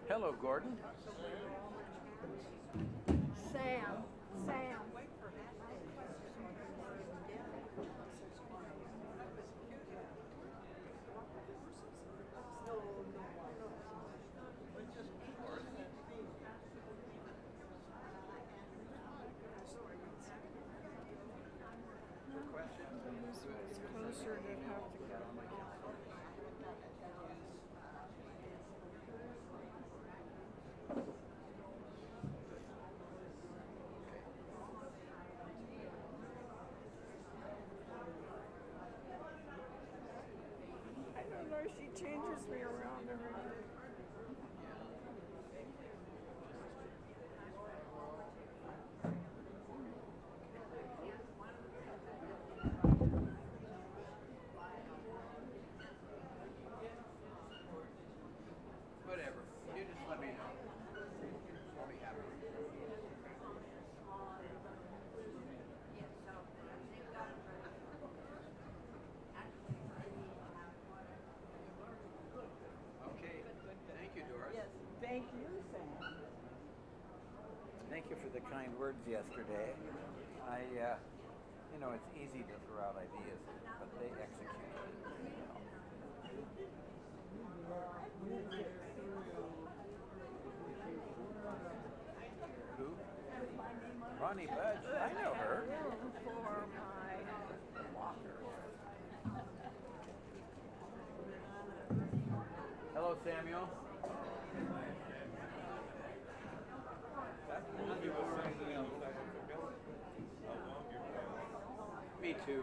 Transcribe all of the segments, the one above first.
Hello, Gordon. Sam. This was closer to have to go. I don't know, she changes me around every day. Whatever. You just let me know. I'll be happy. Okay. Thank you, Doris. Yes, thank you, Sam. Thank you for the kind words yesterday. It's easy to throw out ideas, but they execute. Who? Ronnie Budge. I know her. For my walker. Hello, Samuel. Me too.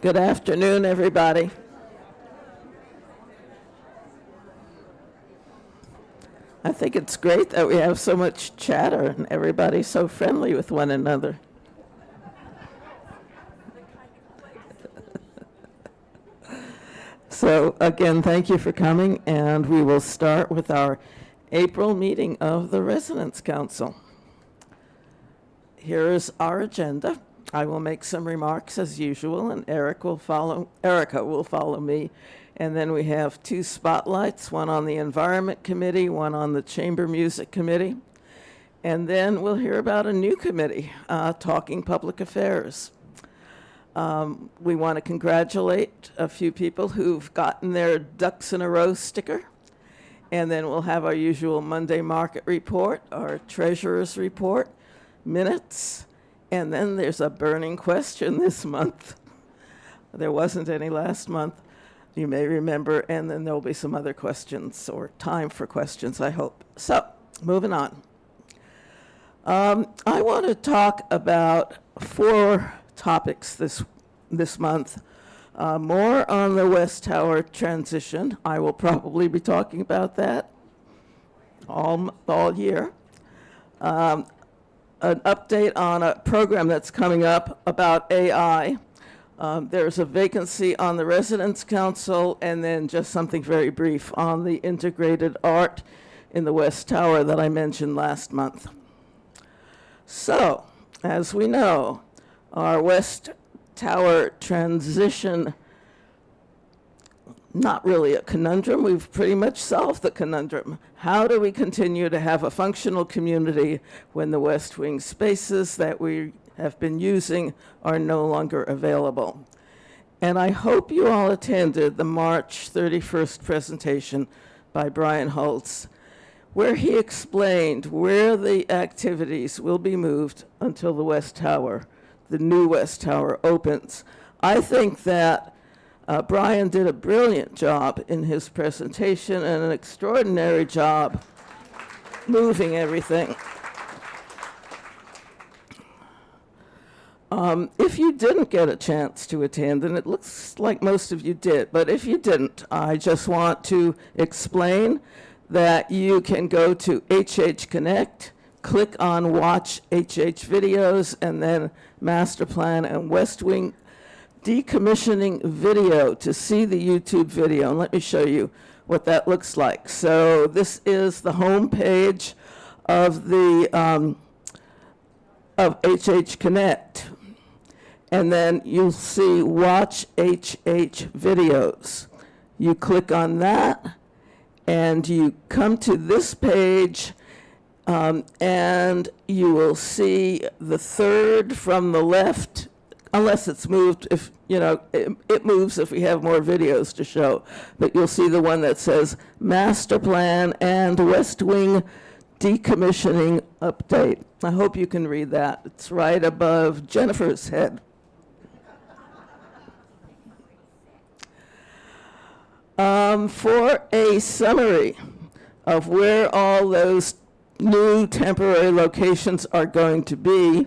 Good afternoon, everybody. I think it's great that we have so much chatter and everybody's so friendly with one another. So again, thank you for coming, and we will start with our April meeting of the Residents' Council. Here is our agenda. I will make some remarks as usual, and Erica will follow me. And then we have two spotlights, one on the Environment Committee, one on the Chamber Music Committee. And then we'll hear about a new committee, Talking Public Affairs. We want to congratulate a few people who've gotten their ducks in a row sticker. And then we'll have our usual Monday market report, our treasurer's report, minutes, and then there's a burning question this month. There wasn't any last month, you may remember, and then there'll be some other questions, or time for questions, I hope. So, moving on. I want to talk about 4 topics this month. More on the West Tower transition. I will probably be talking about that all year. An update on a program that's coming up about AI. There's a vacancy on the Residents' Council, and then just something very brief on the integrated art in the West Tower that I mentioned last month. So, as we know, our West Tower transition, not really a conundrum. We've pretty much solved the conundrum. How do we continue to have a functional community when the West Wing spaces that we have been using are no longer available? And I hope you all attended the March 31st presentation by Brian Holtz, where he explained where the activities will be moved until the West Tower, the new West Tower, opens. I think that Brian did a brilliant job in his presentation and an extraordinary job moving everything. If you didn't get a chance to attend, and it looks like most of you did, but if you didn't, I just want to explain that you can go to HH Connect, click on Watch HH Videos, and then Master Plan and West Wing decommissioning video to see the YouTube video. And let me show you what that looks like. So this is the home page of the of HH Connect. And then you'll see Watch HH Videos. You click on that, and you come to this page, and you will see the third from the left, unless it's moved, if, you know, it moves if we have more videos to show. But you'll see the one that says Master Plan and West Wing Decommissioning Update. I hope you can read that. It's right above Jennifer's head. For a summary of where all those new temporary locations are going to be,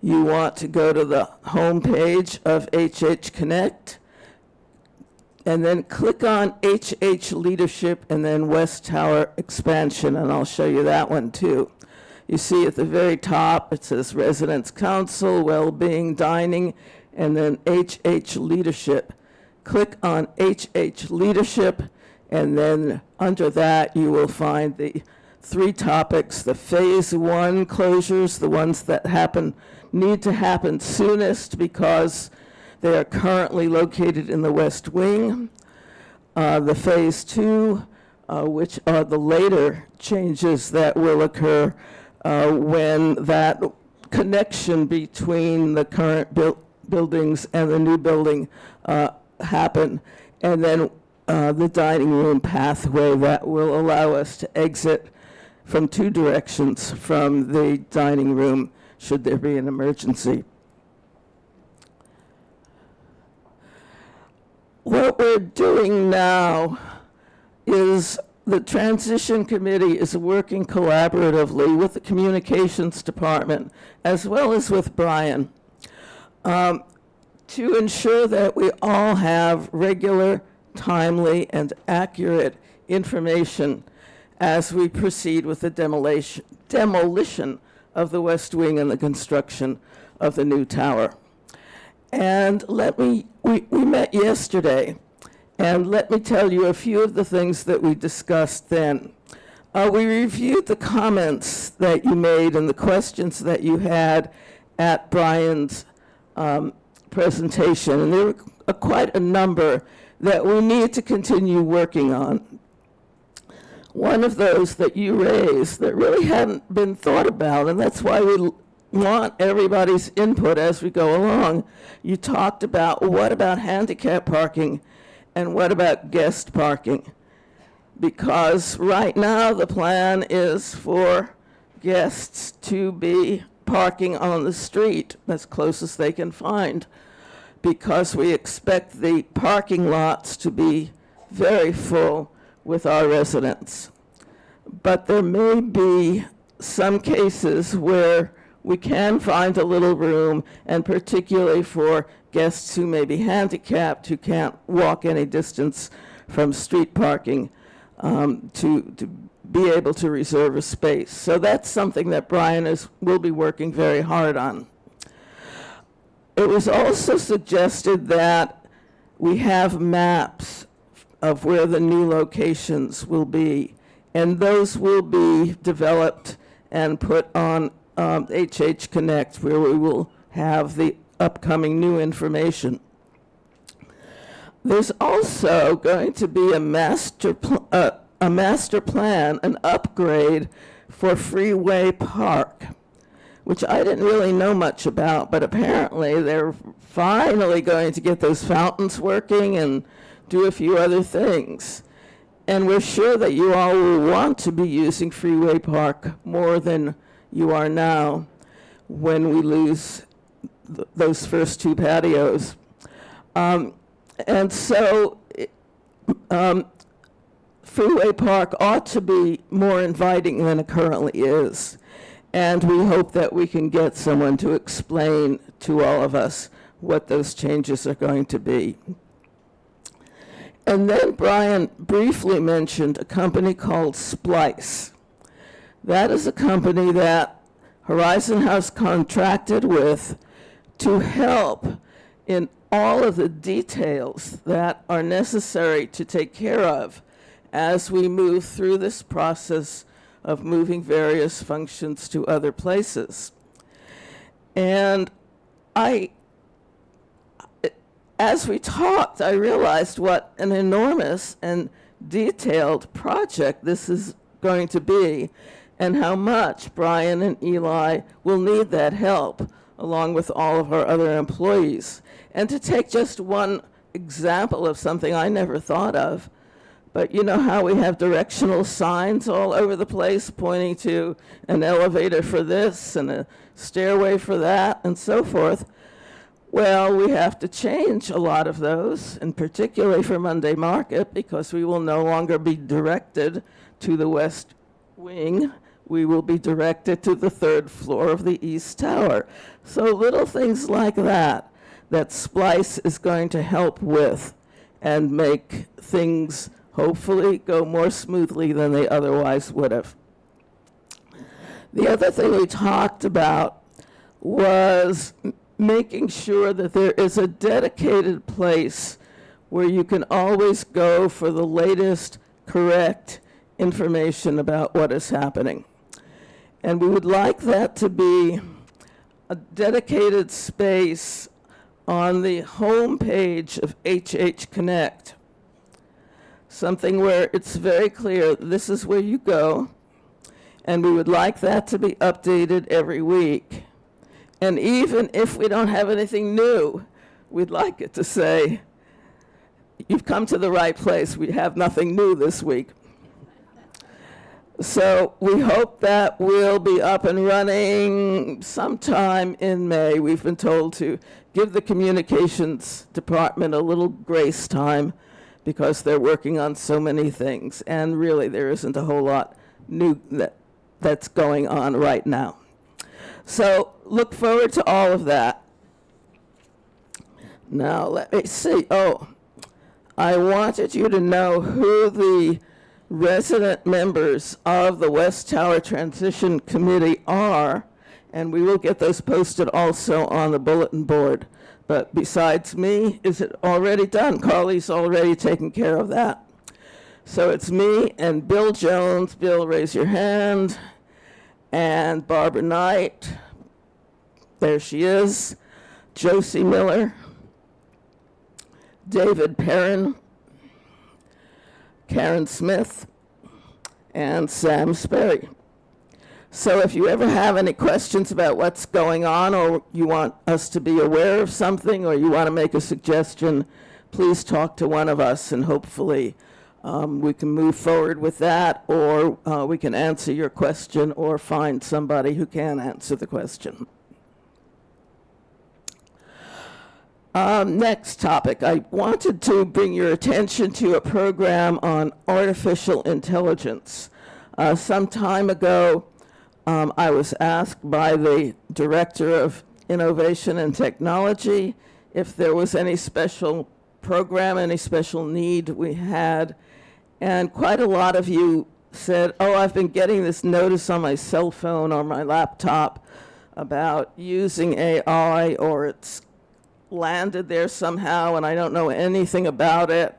you want to go to the home page of HH Connect, and then click on HH Leadership and then West Tower Expansion, and I'll show you that one too. You see at the very top, it says Residents' Council, Wellbeing, Dining, and then HH Leadership. Click on HH Leadership, and then under that you will find the 3 topics: the Phase 1 closures, the ones that need to happen soonest because they are currently located in the West Wing. The Phase 2, which are the later changes that will occur when that connection between the current buildings and the new building happen, and then the dining room pathway that will allow us to exit from 2 directions from the dining room should there be an emergency. What we're doing now is the transition committee is working collaboratively with the communications department as well as with Brian to ensure that we all have regular, timely, and accurate information as we proceed with the demolition of the West Wing and the construction of the new tower. And we met yesterday, and let me tell you a few of the things that we discussed then. We reviewed the comments that you made and the questions that you had at Brian's presentation, and there were quite a number that we need to continue working on. One of those that you raised that really hadn't been thought about, and that's why we want everybody's input as we go along. You talked about, what about handicap parking and what about guest parking? Because right now the plan is for guests to be parking on the street as close as they can find, because we expect the parking lots to be very full with our residents. But there may be some cases where we can find a little room, and particularly for guests who may be handicapped, who can't walk any distance from street parking, to be able to reserve a space. So that's something that Brian will be working very hard on. It was also suggested that we have maps of where the new locations will be, and those will be developed and put on HH Connect, where we will have the upcoming new information. There's also going to be a master plan, an upgrade for Freeway Park, which I didn't really know much about, but apparently they're finally going to get those fountains working and do a few other things. And we're sure that you all will want to be using Freeway Park more than you are now when we lose those first two patios. And so Freeway Park ought to be more inviting than it currently is. And we hope that we can get someone to explain to all of us what those changes are going to be. And then Brian briefly mentioned a company called Splice. That is a company that Horizon House contracted with to help in all of the details that are necessary to take care of as we move through this process of moving various functions to other places. And as we talked, I realized what an enormous and detailed project this is going to be, and how much Brian and Eli will need that help, along with all of our other employees. And to take just one example of something I never thought of, but you know how we have directional signs all over the place pointing to an elevator for this and a stairway for that and so forth? Well, we have to change a lot of those, and particularly for Monday Market, because we will no longer be directed to the West Wing. We will be directed to the third floor of the East Tower. So little things like that Splice is going to help with and make things hopefully go more smoothly than they otherwise would have. The other thing we talked about was making sure that there is a dedicated place where you can always go for the latest correct information about what is happening. And we would like that to be a dedicated space on the home page of HH Connect. Something where it's very clear this is where you go, and we would like that to be updated every week. And even if we don't have anything new, we'd like it to say, you've come to the right place, we have nothing new this week. So we hope that we'll be up and running sometime in May. We've been told to give the communications department a little grace time because they're working on so many things. And really, there isn't a whole lot new that's going on right now. So look forward to all of that. Now, let me see. Oh, I wanted you to know who the resident members of the West Tower Transition Committee are, and we will get those posted also on the bulletin board. But besides me, is it already done? Carly's already taken care of that. So it's me and Bill Jones. Bill, raise your hand. And Barbara Knight. There she is. Josie Miller. David Perrin. Karen Smith. And Sam Sperry. So if you ever have any questions about what's going on, or you want us to be aware of something, or you want to make a suggestion, please talk to one of us, and hopefully we can move forward with that, or we can answer your question or find somebody who can answer the question. Next topic. I wanted to bring your attention to a program on artificial intelligence. Some time ago, I was asked by the Director of Innovation and Technology if there was any special program, any special need we had. And quite a lot of you said, oh, I've been getting this notice on my cell phone or my laptop about using AI, or it's landed there somehow and I don't know anything about it.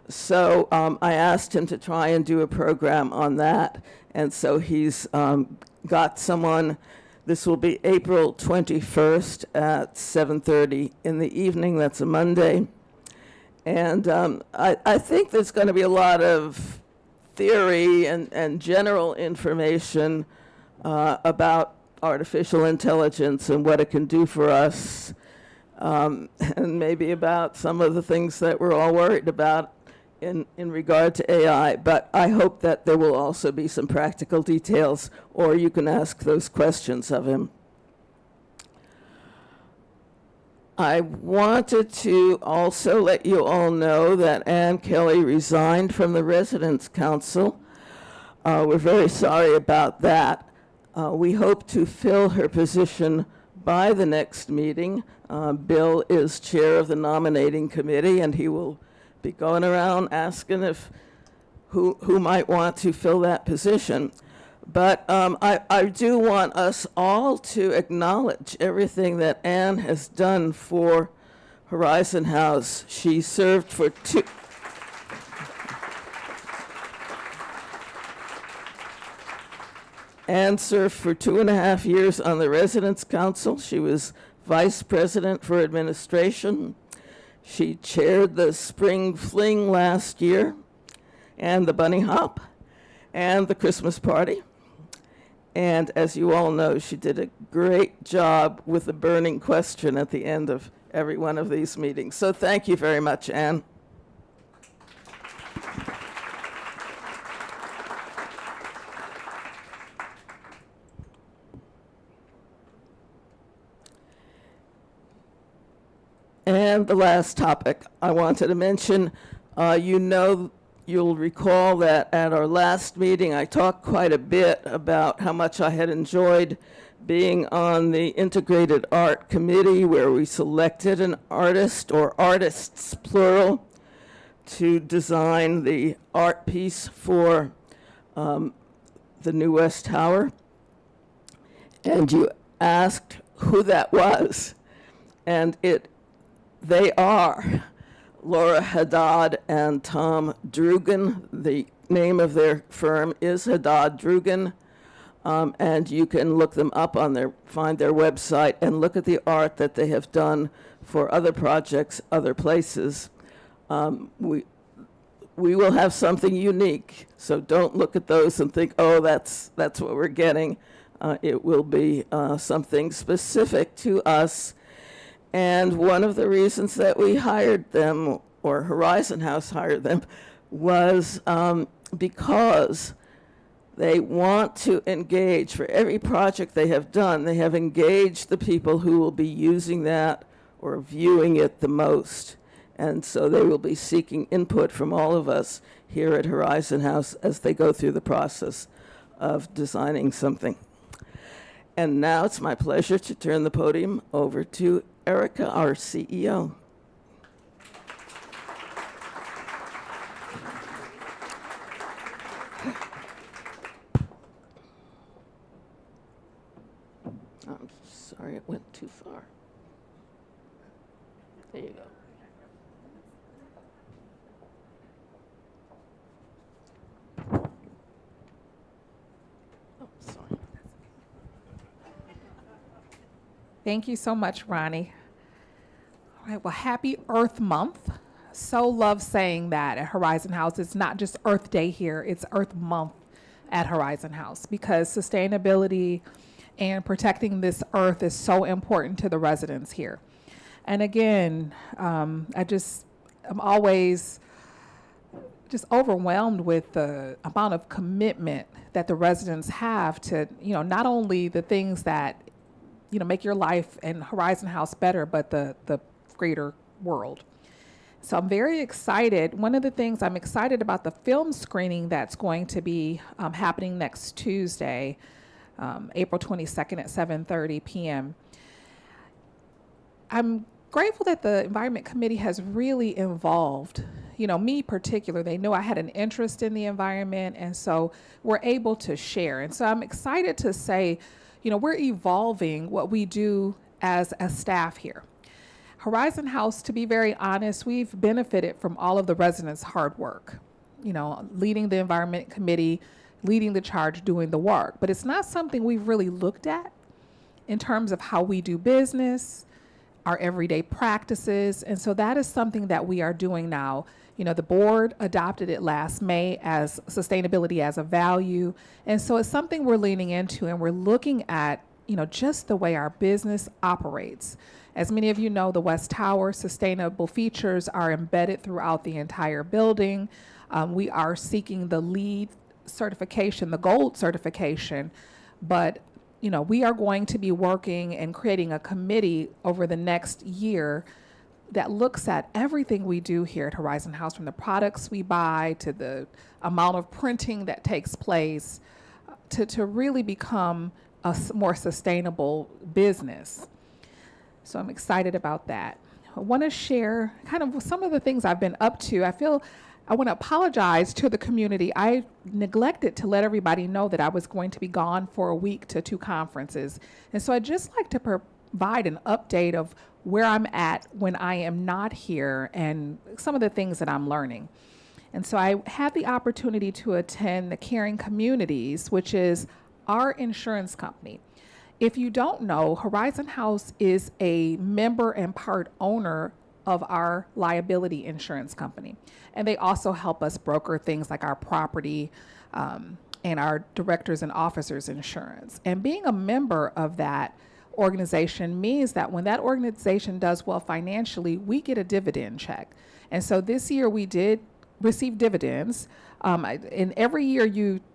So I asked him to try and do a program on that. And so he's got someone. This will be April 21st at 7:30 in the evening. That's a Monday. And I think there's going to be a lot of theory and general information about artificial intelligence and what it can do for us, and maybe about some of the things that we're all worried about in regard to AI. But I hope that there will also be some practical details, or you can ask those questions of him. I wanted to also let you all know that Ann Kelly resigned from the Residents' Council. We're very sorry about that. We hope to fill her position by the next meeting. Bill is chair of the nominating committee, and he will be going around asking if who might want to fill that position. But I do want us all to acknowledge everything that Anne has done for Horizon House. She served for two... Anne served for 2.5 years on the Residents' Council. She was vice president for administration. She chaired the Spring Fling last year, and the Bunny Hop, and the Christmas party. And as you all know, she did a great job with the burning question at the end of every one of these meetings. So thank you very much, Anne. And the last topic I wanted to mention, you'll recall that at our last meeting, I talked quite a bit about how much I had enjoyed being on the Integrated Art Committee, where we selected an artist, or artists plural, to design the art piece for the new West Tower. And you asked who that was. And they are Laura Haddad and Tom Drugan. The name of their firm is Haddad Drugan, and you can look them up on find their website and look at the art that they have done for other projects, other places. We will have something unique, so don't look at those and think, oh, that's what we're getting. It will be something specific to us. And one of the reasons that we hired them, or Horizon House hired them, was because they want to engage. For every project they have done, they have engaged the people who will be using that or viewing it the most. And so they will be seeking input from all of us here at Horizon House as they go through the process of designing something. And now it's my pleasure to turn the podium over to Erica, our CEO. I'm sorry, it went too far. There you go. Oh, sorry. Thank you so much, Ronnie. All right, well, happy Earth Month. So love saying that at Horizon House. It's not just Earth Day here, it's Earth Month at Horizon House, because sustainability and protecting this earth is so important to the residents here. And again, I'm always just overwhelmed with the amount of commitment that the residents have to, not only the things that, make your life and Horizon House better, but the greater world. So I'm very excited. One of the things I'm excited about, the film screening that's going to be happening next Tuesday, April 22nd at 7:30 p.m. I'm grateful that the Environment Committee has really involved, me particular. They know I had an interest in the environment, and so we're able to share. And so I'm excited to say, we're evolving what we do as a staff here. Horizon House, to be very honest, we've benefited from all of the residents' hard work, leading the Environment Committee, leading the charge, doing the work. But it's not something we've really looked at in terms of how we do business, our everyday practices. And so that is something that we are doing now. The board adopted it last May as sustainability as a value. And so it's something we're leaning into, and we're looking at, just the way our business operates. As many of you know, the West Tower sustainable features are embedded throughout the entire building. We are seeking the LEED certification, the gold certification, but we are going to be working and creating a committee over the next year that looks at everything we do here at Horizon House, from the products we buy to the amount of printing that takes place, to really become a more sustainable business. So I'm excited about that. I want to share kind of some of the things I've been up to. I want to apologize to the community. I neglected to let everybody know that I was going to be gone for a week to 2 conferences. And so I'd just like to provide an update of where I'm at when I am not here and some of the things that I'm learning. And so I had the opportunity to attend the Caring Communities, which is our insurance company. If you don't know, Horizon House is a member and part owner of our liability insurance company. And they also help us broker things like our property and our directors and officers insurance. And being a member of that organization means that when that organization does well financially, we get a dividend check. And so this year we did receive dividends. And every year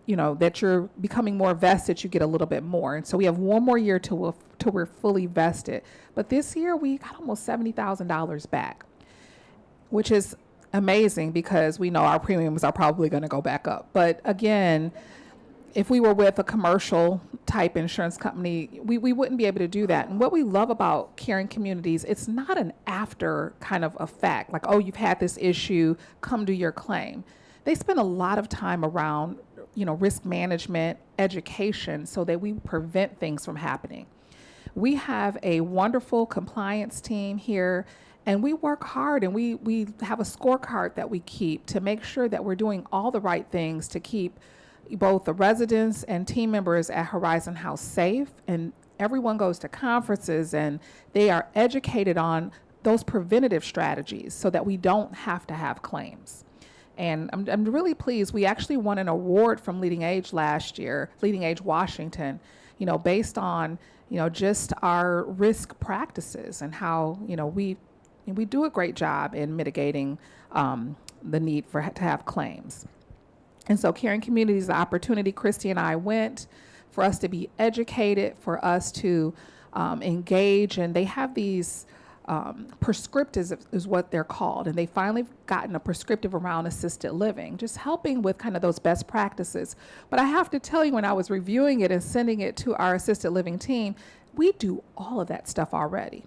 that you're becoming more vested, you get a little bit more. And so we have one more year till we're fully vested. But this year we got almost $70,000 back, which is amazing because we know our premiums are probably going to go back up. But again, if we were with a commercial type insurance company, we wouldn't be able to do that. And what we love about Caring Communities, it's not an after kind of effect, like, oh, you've had this issue, come do your claim. They spend a lot of time around, risk management, education, so that we prevent things from happening. We have a wonderful compliance team here, and we work hard, and we have a scorecard that we keep to make sure that we're doing all the right things to keep both the residents and team members at Horizon House safe, and everyone goes to conferences and they are educated on those preventative strategies so that we don't have to have claims. And I'm really pleased. We actually won an award from Leading Age last year, Leading Age Washington, based on, just our risk practices and how, we do a great job in mitigating the need to have claims. And so Caring Communities, the opportunity, Christy and I went for us to be educated, for us to engage, and they have these prescriptives is what they're called, and they finally gotten a prescriptive around assisted living, just helping with kind of those best practices. But I have to tell you, when I was reviewing it and sending it to our assisted living team, we do all of that stuff already.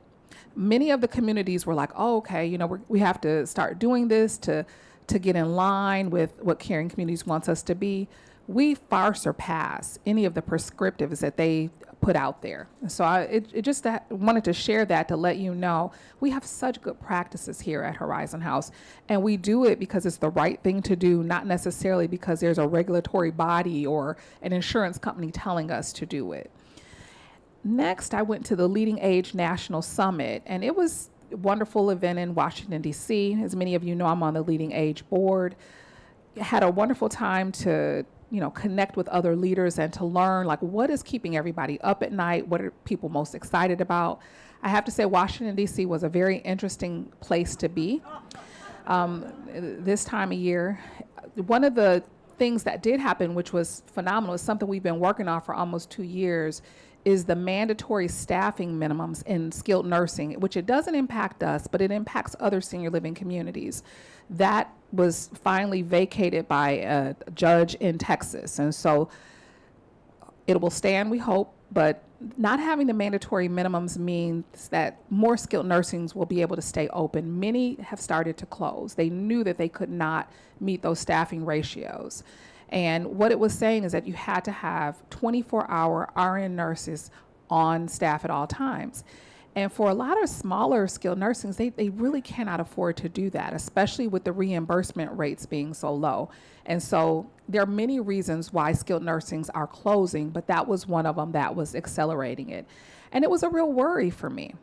Many of the communities were like, oh, okay, we have to start doing this to get in line with what Caring Communities wants us to be. We far surpass any of the prescriptives that they put out there. So wanted to share that to let you know we have such good practices here at Horizon House, and we do it because it's the right thing to do, not necessarily because there's a regulatory body or an insurance company telling us to do it. Next, I went to the Leading Age National Summit, and it was a wonderful event in Washington, D.C. As many of you know, I'm on the Leading Age board. Had a wonderful time to connect with other leaders and to learn like what is keeping everybody up at night, what are people most excited about. I have to say Washington, D.C. was a very interesting place to be this time of year. One of the things that did happen, which was phenomenal, is something we've been working on for almost 2 years, is the mandatory staffing minimums in skilled nursing, which it doesn't impact us, but it impacts other senior living communities. That was finally vacated by a judge in Texas. And so it will stand, we hope, but not having the mandatory minimums means that more skilled nursings will be able to stay open. Many have started to close. They knew that they could not meet those staffing ratios. And what it was saying is that you had to have 24-hour RN nurses on staff at all times. And for a lot of smaller skilled nursings, they really cannot afford to do that, especially with the reimbursement rates being so low. And so there are many reasons why skilled nursings are closing, but that was one of them that was accelerating it. And it was a real worry for me.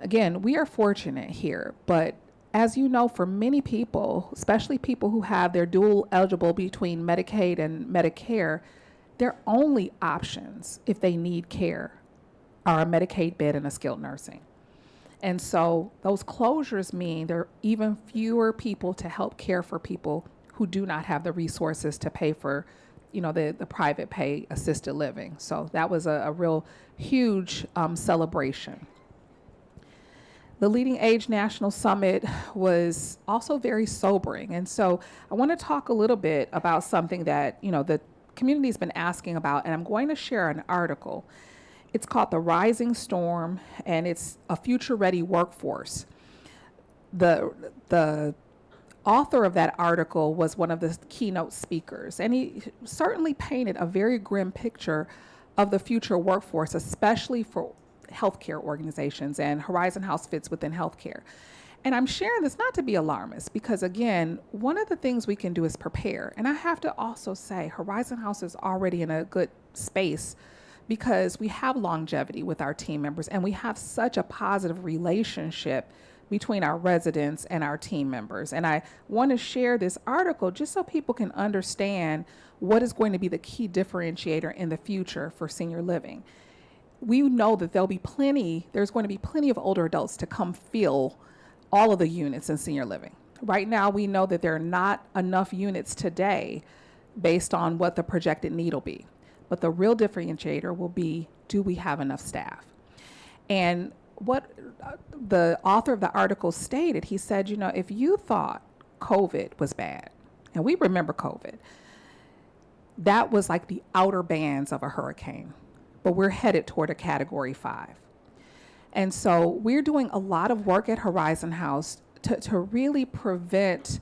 Again, we are fortunate here, but as you know, for many people, especially people who have their dual eligible between Medicaid and Medicare, their only options if they need care are a Medicaid bed and a skilled nursing. And so those closures mean there are even fewer people to help care for people who do not have the resources to pay for, the private pay assisted living. So that was a real huge celebration. The Leading Age National Summit was also very sobering. And so I want to talk a little bit about something that, the community's been asking about, and I'm going to share an article. It's called The Rising Storm, and it's a future-ready workforce. The author of that article was one of the keynote speakers, and he certainly painted a very grim picture of the future workforce, especially for healthcare organizations, and Horizon House fits within healthcare. And I'm sharing this not to be alarmist, because again, one of the things we can do is prepare. And I have to also say Horizon House is already in a good space because we have longevity with our team members, and we have such a positive relationship between our residents and our team members. And I want to share this article just so people can understand what is going to be the key differentiator in the future for senior living. We know that there's going to be plenty of older adults to come fill all of the units in senior living. Right now, we know that there are not enough units today based on what the projected need will be. But the real differentiator will be, do we have enough staff? And what the author of the article stated, he said, if you thought COVID was bad, and we remember COVID, that was like the outer bands of a hurricane. But we're headed toward a Category 5. And so we're doing a lot of work at Horizon House to really prevent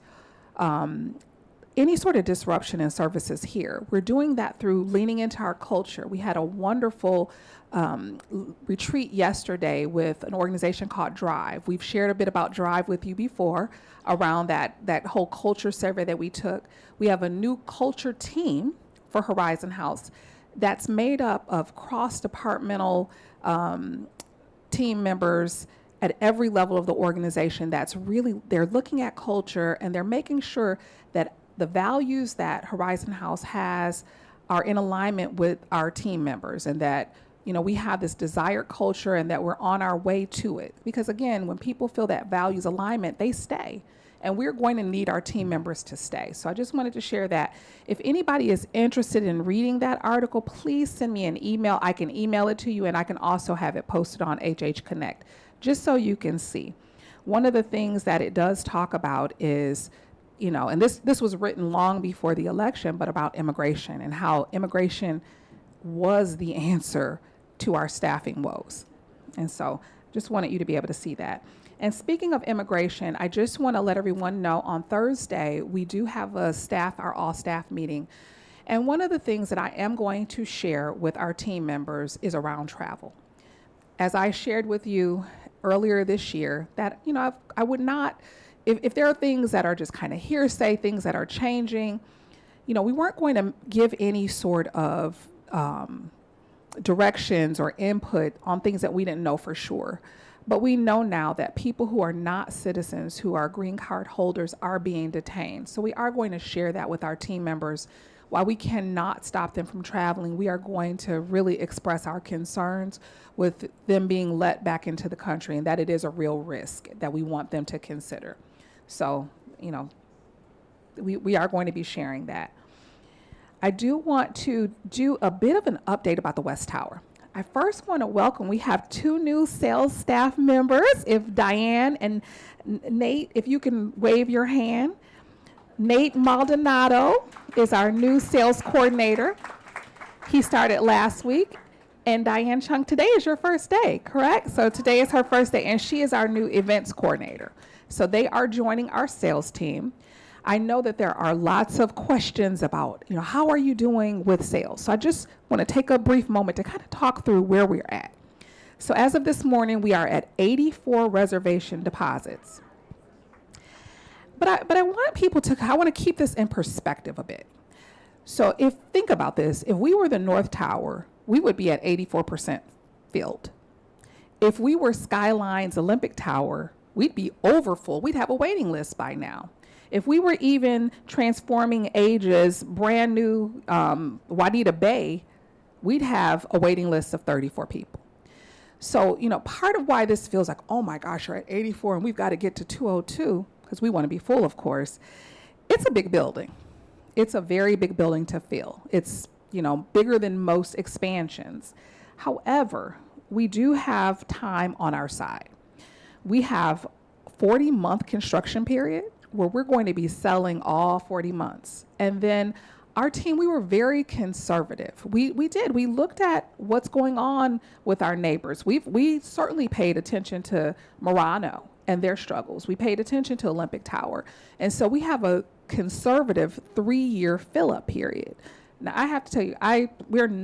any sort of disruption in services here. We're doing that through leaning into our culture. We had a wonderful retreat yesterday with an organization called Drive. We've shared a bit about Drive with you before around that whole culture survey that we took. We have a new culture team for Horizon House that's made up of cross-departmental team members at every level of the organization. They're looking at culture, and they're making sure that the values that Horizon House has are in alignment with our team members, and that we have this desired culture and that we're on our way to it. Because again, when people feel that values alignment, they stay. And we're going to need our team members to stay. So I just wanted to share that. If anybody is interested in reading that article, please send me an email. I can email it to you, and I can also have it posted on HH Connect, just so you can see. One of the things that it does talk about is, and this was written long before the election, but about immigration and how immigration was the answer to our staffing woes. And so just wanted you to be able to see that. And speaking of immigration, I just want to let everyone know on Thursday, we do have our all-staff meeting. And one of the things that I am going to share with our team members is around travel. As I shared with you earlier this year, that, I would not, if there are things that are just kind of hearsay, things that are changing, we weren't going to give any sort of directions or input on things that we didn't know for sure. But we know now that people who are not citizens, who are green card holders, are being detained. So we are going to share that with our team members. While we cannot stop them from traveling, we are going to really express our concerns with them being let back into the country, and that it is a real risk that we want them to consider. So, we are going to be sharing that. I do want to do a bit of an update about the West Tower. I first want to welcome, we have 2 new sales staff members. If Diane and Nate, if you can wave your hand. Nate Maldonado is our new sales coordinator. He started last week. And Diane Chung, today is your first day, correct? So today is her first day, and she is our new events coordinator. So they are joining our sales team. I know that there are lots of questions about, how are you doing with sales? So I just want to take a brief moment to kind of talk through where we're at. So as of this morning, we are at 84 reservation deposits. But I want people to, I want to keep this in perspective a bit. So think about this, if we were the North Tower, we would be at 84% filled. If we were Skyline's Olympic Tower, we'd be over full. We'd have a waiting list by now. If we were even Transforming Ages, brand new Juanita Bay, we'd have a waiting list of 34 people. So, part of why this feels like, oh my gosh, you're at 84 and we've got to get to 202, because we want to be full, of course. It's a big building. It's a very big building to fill. It's, bigger than most expansions. However, we do have time on our side. We have 40-month construction period where we're going to be selling all 40 months. And then our team, we were very conservative. We looked at what's going on with our neighbors. We certainly paid attention to Murano and their struggles. We paid attention to Olympic Tower. And so we have a conservative 3-year fill-up period. Now, I have to tell you, I am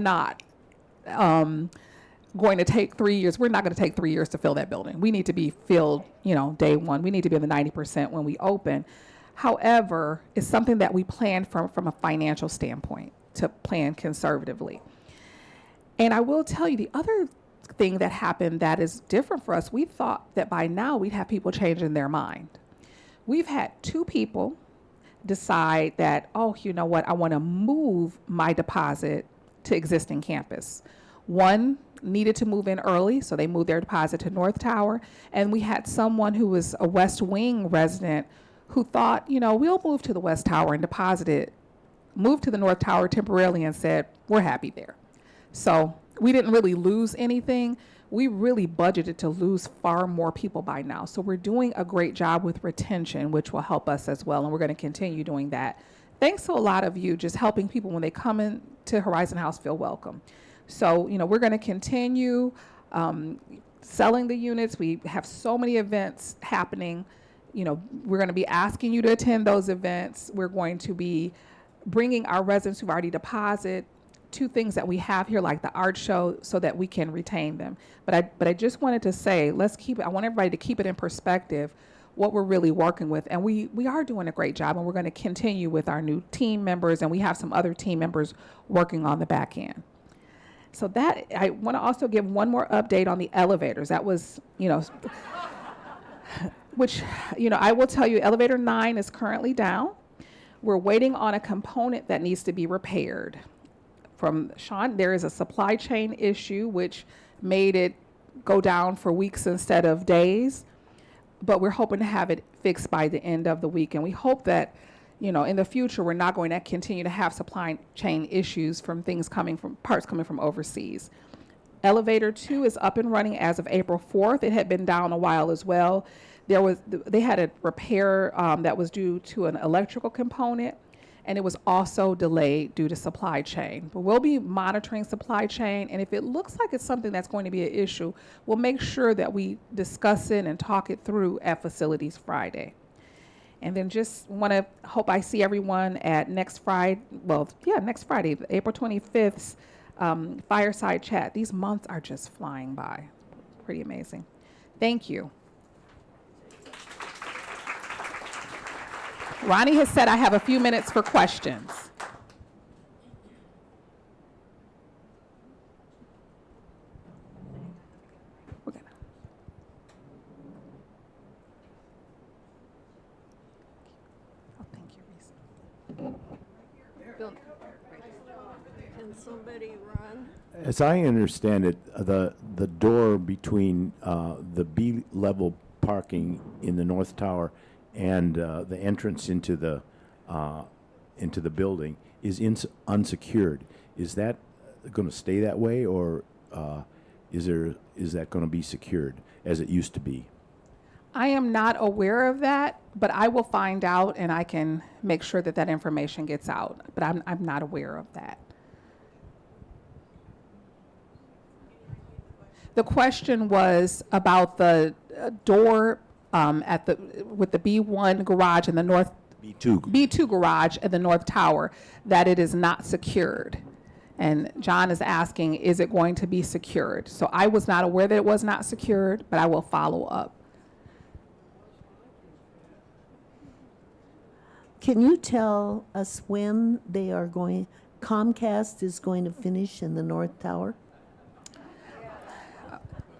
not going to take 3 years. We're not going to take 3 years to fill that building. We need to be filled, day one. We need to be in the 90% when we open. However, it's something that we plan from a financial standpoint, to plan conservatively. And I will tell you, the other thing that happened that is different for us, we thought that by now we'd have people changing their mind. We've had 2 people decide that, oh, you know what, I want to move my deposit to existing campus. One needed to move in early, so they moved their deposit to North Tower. And we had someone who was a West Wing resident who thought, we'll move to the West Tower and moved to the North Tower temporarily and said, we're happy there. So we didn't really lose anything. We really budgeted to lose far more people by now. So we're doing a great job with retention, which will help us as well. And we're going to continue doing that. Thanks to a lot of you just helping people when they come into Horizon House feel welcome. So, we're going to continue selling the units. We have so many events happening. We're going to be asking you to attend those events. We're going to be bringing our residents who've already deposited to things that we have here, like the art show, so that we can retain them. But I just wanted to say, I want everybody to keep it in perspective, what we're really working with. And we are doing a great job, and we're going to continue with our new team members, and we have some other team members working on the back end. So that, I want to also give one more update on the elevators. That was, which, I will tell you, elevator 9 is currently down. We're waiting on a component that needs to be repaired. From Sean, there is a supply chain issue which made it go down for weeks instead of days, but we're hoping to have it fixed by the end of the week. And we hope that, in the future, we're not going to continue to have supply chain issues from parts coming from overseas. Elevator 2 is up and running as of April 4th. It had been down a while as well. They had a repair that was due to an electrical component, and it was also delayed due to supply chain. But we'll be monitoring supply chain, and if it looks like it's something that's going to be an issue, we'll make sure that we discuss it and talk it through at Facilities Friday. And then just want to hope I see everyone at next Friday, next Friday, April 25th, fireside chat. These months are just flying by. Pretty amazing. Thank you. Ronnie has said I have a few minutes for questions. Can somebody run? As I understand it, the door between the B-level parking in the North Tower and the entrance into the building is unsecured. Is that going to stay that way, or is that going to be secured as it used to be? I am not aware of that, but I will find out and I can make sure that that information gets out. But I'm not aware of that. The question was about the door with the B1 garage in the north. B2 garage at the North Tower, that it is not secured. And John is asking, is it going to be secured? So I was not aware that it was not secured, but I will follow up. Can you tell us when Comcast is going to finish in the North Tower?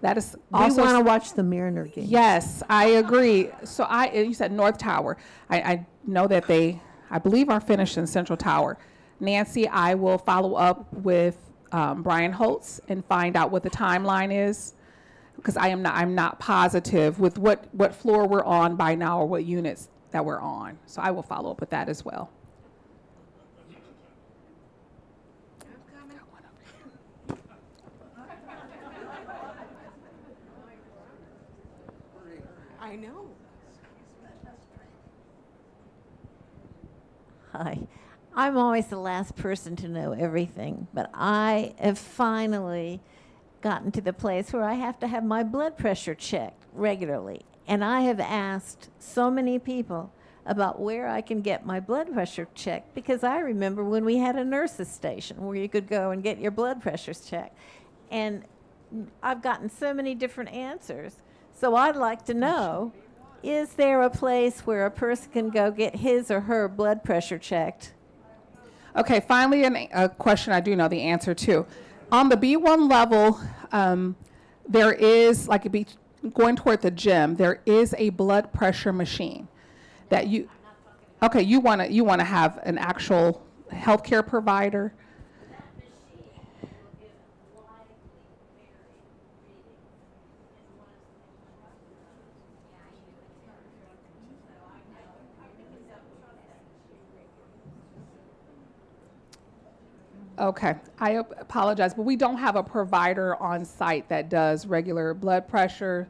That is We also. want to watch the Mariner game. Yes, I agree. So you said North Tower. I know that I believe are finished in Central Tower. Nancy, I will follow up with Brian Holtz and find out what the timeline is, because I'm not positive with what floor we're on by now or what units that we're on. So I will follow up with that as well. I know. Hi. I'm always the last person to know everything, but I have finally gotten to the place where I have to have my blood pressure checked regularly. And I have asked so many people about where I can get my blood pressure checked, because I remember when we had a nurse's station where you could go and get your blood pressures checked. And I've gotten so many different answers. So I'd like to know, is there a place where a person can go get his or her blood pressure checked? Okay, finally, a question I do know the answer to. On the B1 level, there is, going toward the gym, there is a blood pressure machine that you want to have an actual healthcare provider. Okay, I apologize, but we don't have a provider on site that does regular blood pressure.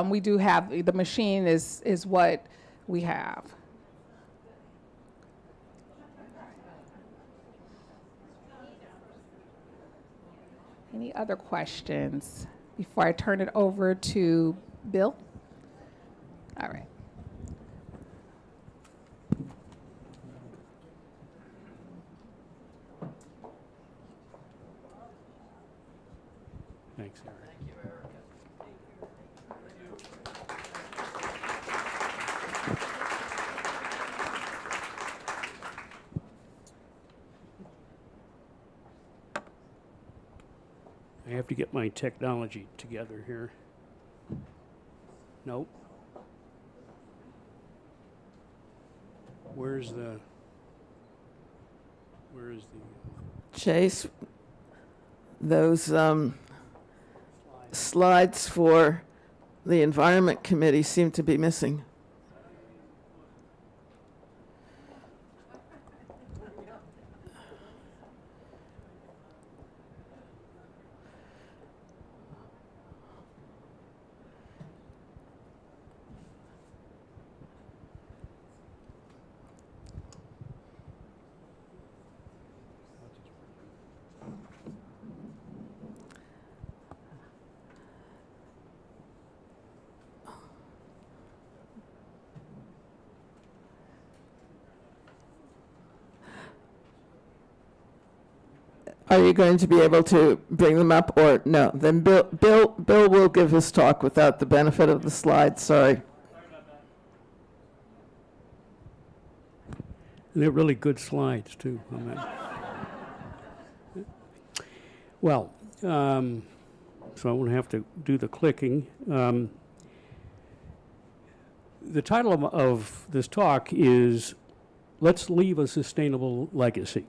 We do have, the machine is what we have. Any other questions before I turn it over to Bill? All right. Thanks, Eric. I have to get my technology together here. Nope. Where is the Chase, those slides for the Environment Committee seem to be missing. Are you going to be able to bring them up, or no? Then Bill will give his talk without the benefit of the slides, sorry. And they're really good slides, too, on that. Well, so I won't have to do the clicking. The title of this talk is Let's Leave a Sustainable Legacy.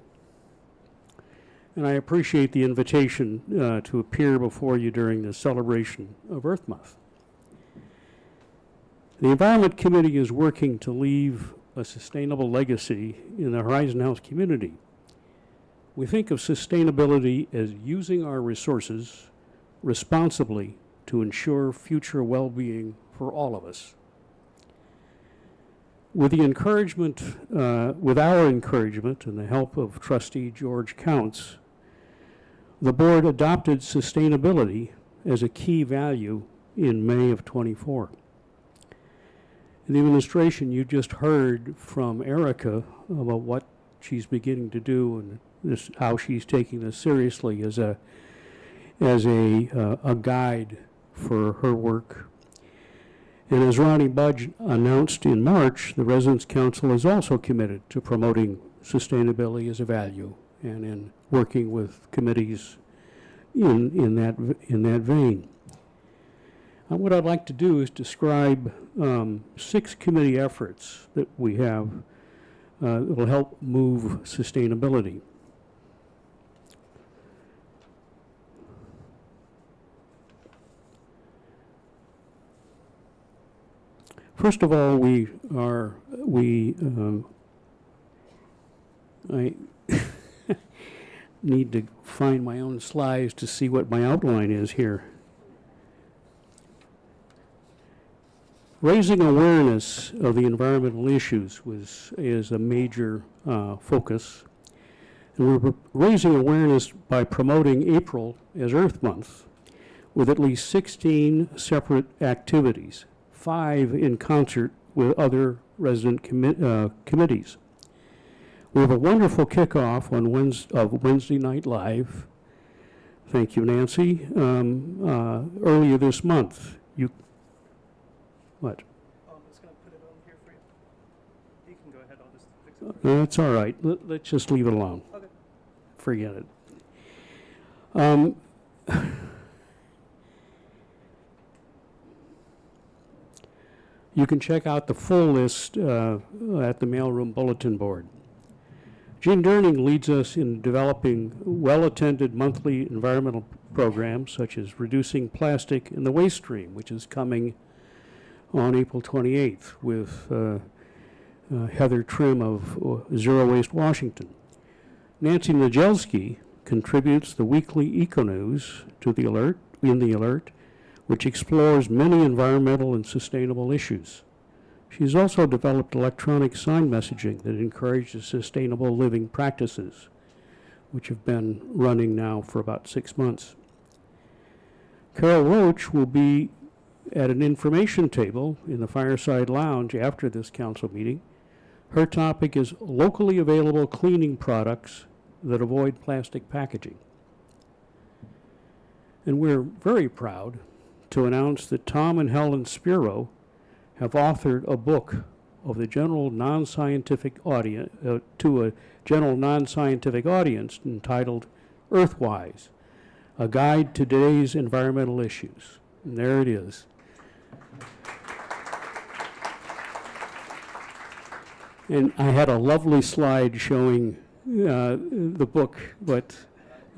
And I appreciate the invitation to appear before you during the celebration of Earth Month. The Environment Committee is working to leave a sustainable legacy in the Horizon House community. We think of sustainability as using our resources responsibly to ensure future well-being for all of us. With our encouragement and the help of Trustee George Counts, the board adopted sustainability as a key value in May of '24. In the administration, you just heard from Erica about what she's beginning to do and how she's taking this seriously as a guide for her work. And as Ronnie Budge announced in March, the Residents' Council is also committed to promoting sustainability as a value and in working with committees in that vein. What I'd like to do is describe 6 committee efforts that we have that will help move sustainability. First of all, I need to find my own slides to see what my outline is here. Raising awareness of the environmental issues is a major focus. And we're raising awareness by promoting April as Earth Month with at least 16 separate activities, 5 in concert with other resident committees. We have a wonderful kickoff on Wednesday Night Live. Thank you, Nancy. Earlier this month. What? I'm just going to put it on here for you. You can go ahead. I'll just fix it. That's all right. Let's just leave it alone. Okay. Forget it. You can check out the full list at the mailroom bulletin board. Jean Durning leads us in developing well-attended monthly environmental programs such as reducing plastic in the waste stream, which is coming on April 28th with Heather Trim of Zero Waste Washington. Nancy Najelski contributes the weekly Eco-News to the Alert, which explores many environmental and sustainable issues. She's also developed electronic sign messaging that encourages sustainable living practices, which have been running now for about 6 months. Carol Roach will be at an information table in the Fireside Lounge after this council meeting. Her topic is locally available cleaning products that avoid plastic packaging. And we're very proud to announce that Tom and Helen Spiro have authored a book of the general non-scientific audience to a general non-scientific audience entitled Earthwise, a guide to today's environmental issues. And there it is. And I had a lovely slide showing the book, but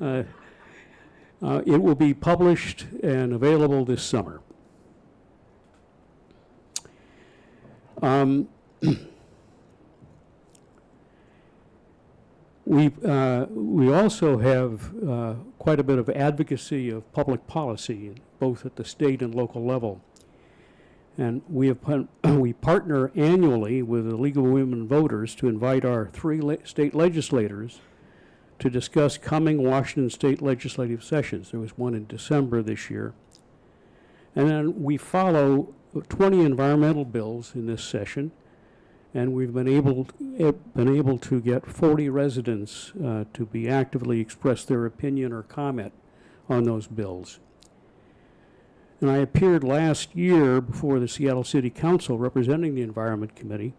it will be published and available this summer. We also have quite a bit of advocacy of public policy, both at the state and local level. And we partner annually with the League of Women Voters to invite our 3 state legislators to discuss coming Washington state legislative sessions. There was one in December this year. And then we follow 20 environmental bills in this session And we've been able to get 40 residents to be actively express their opinion or comment on those bills. And I appeared last year before the Seattle City Council representing the Environment Committee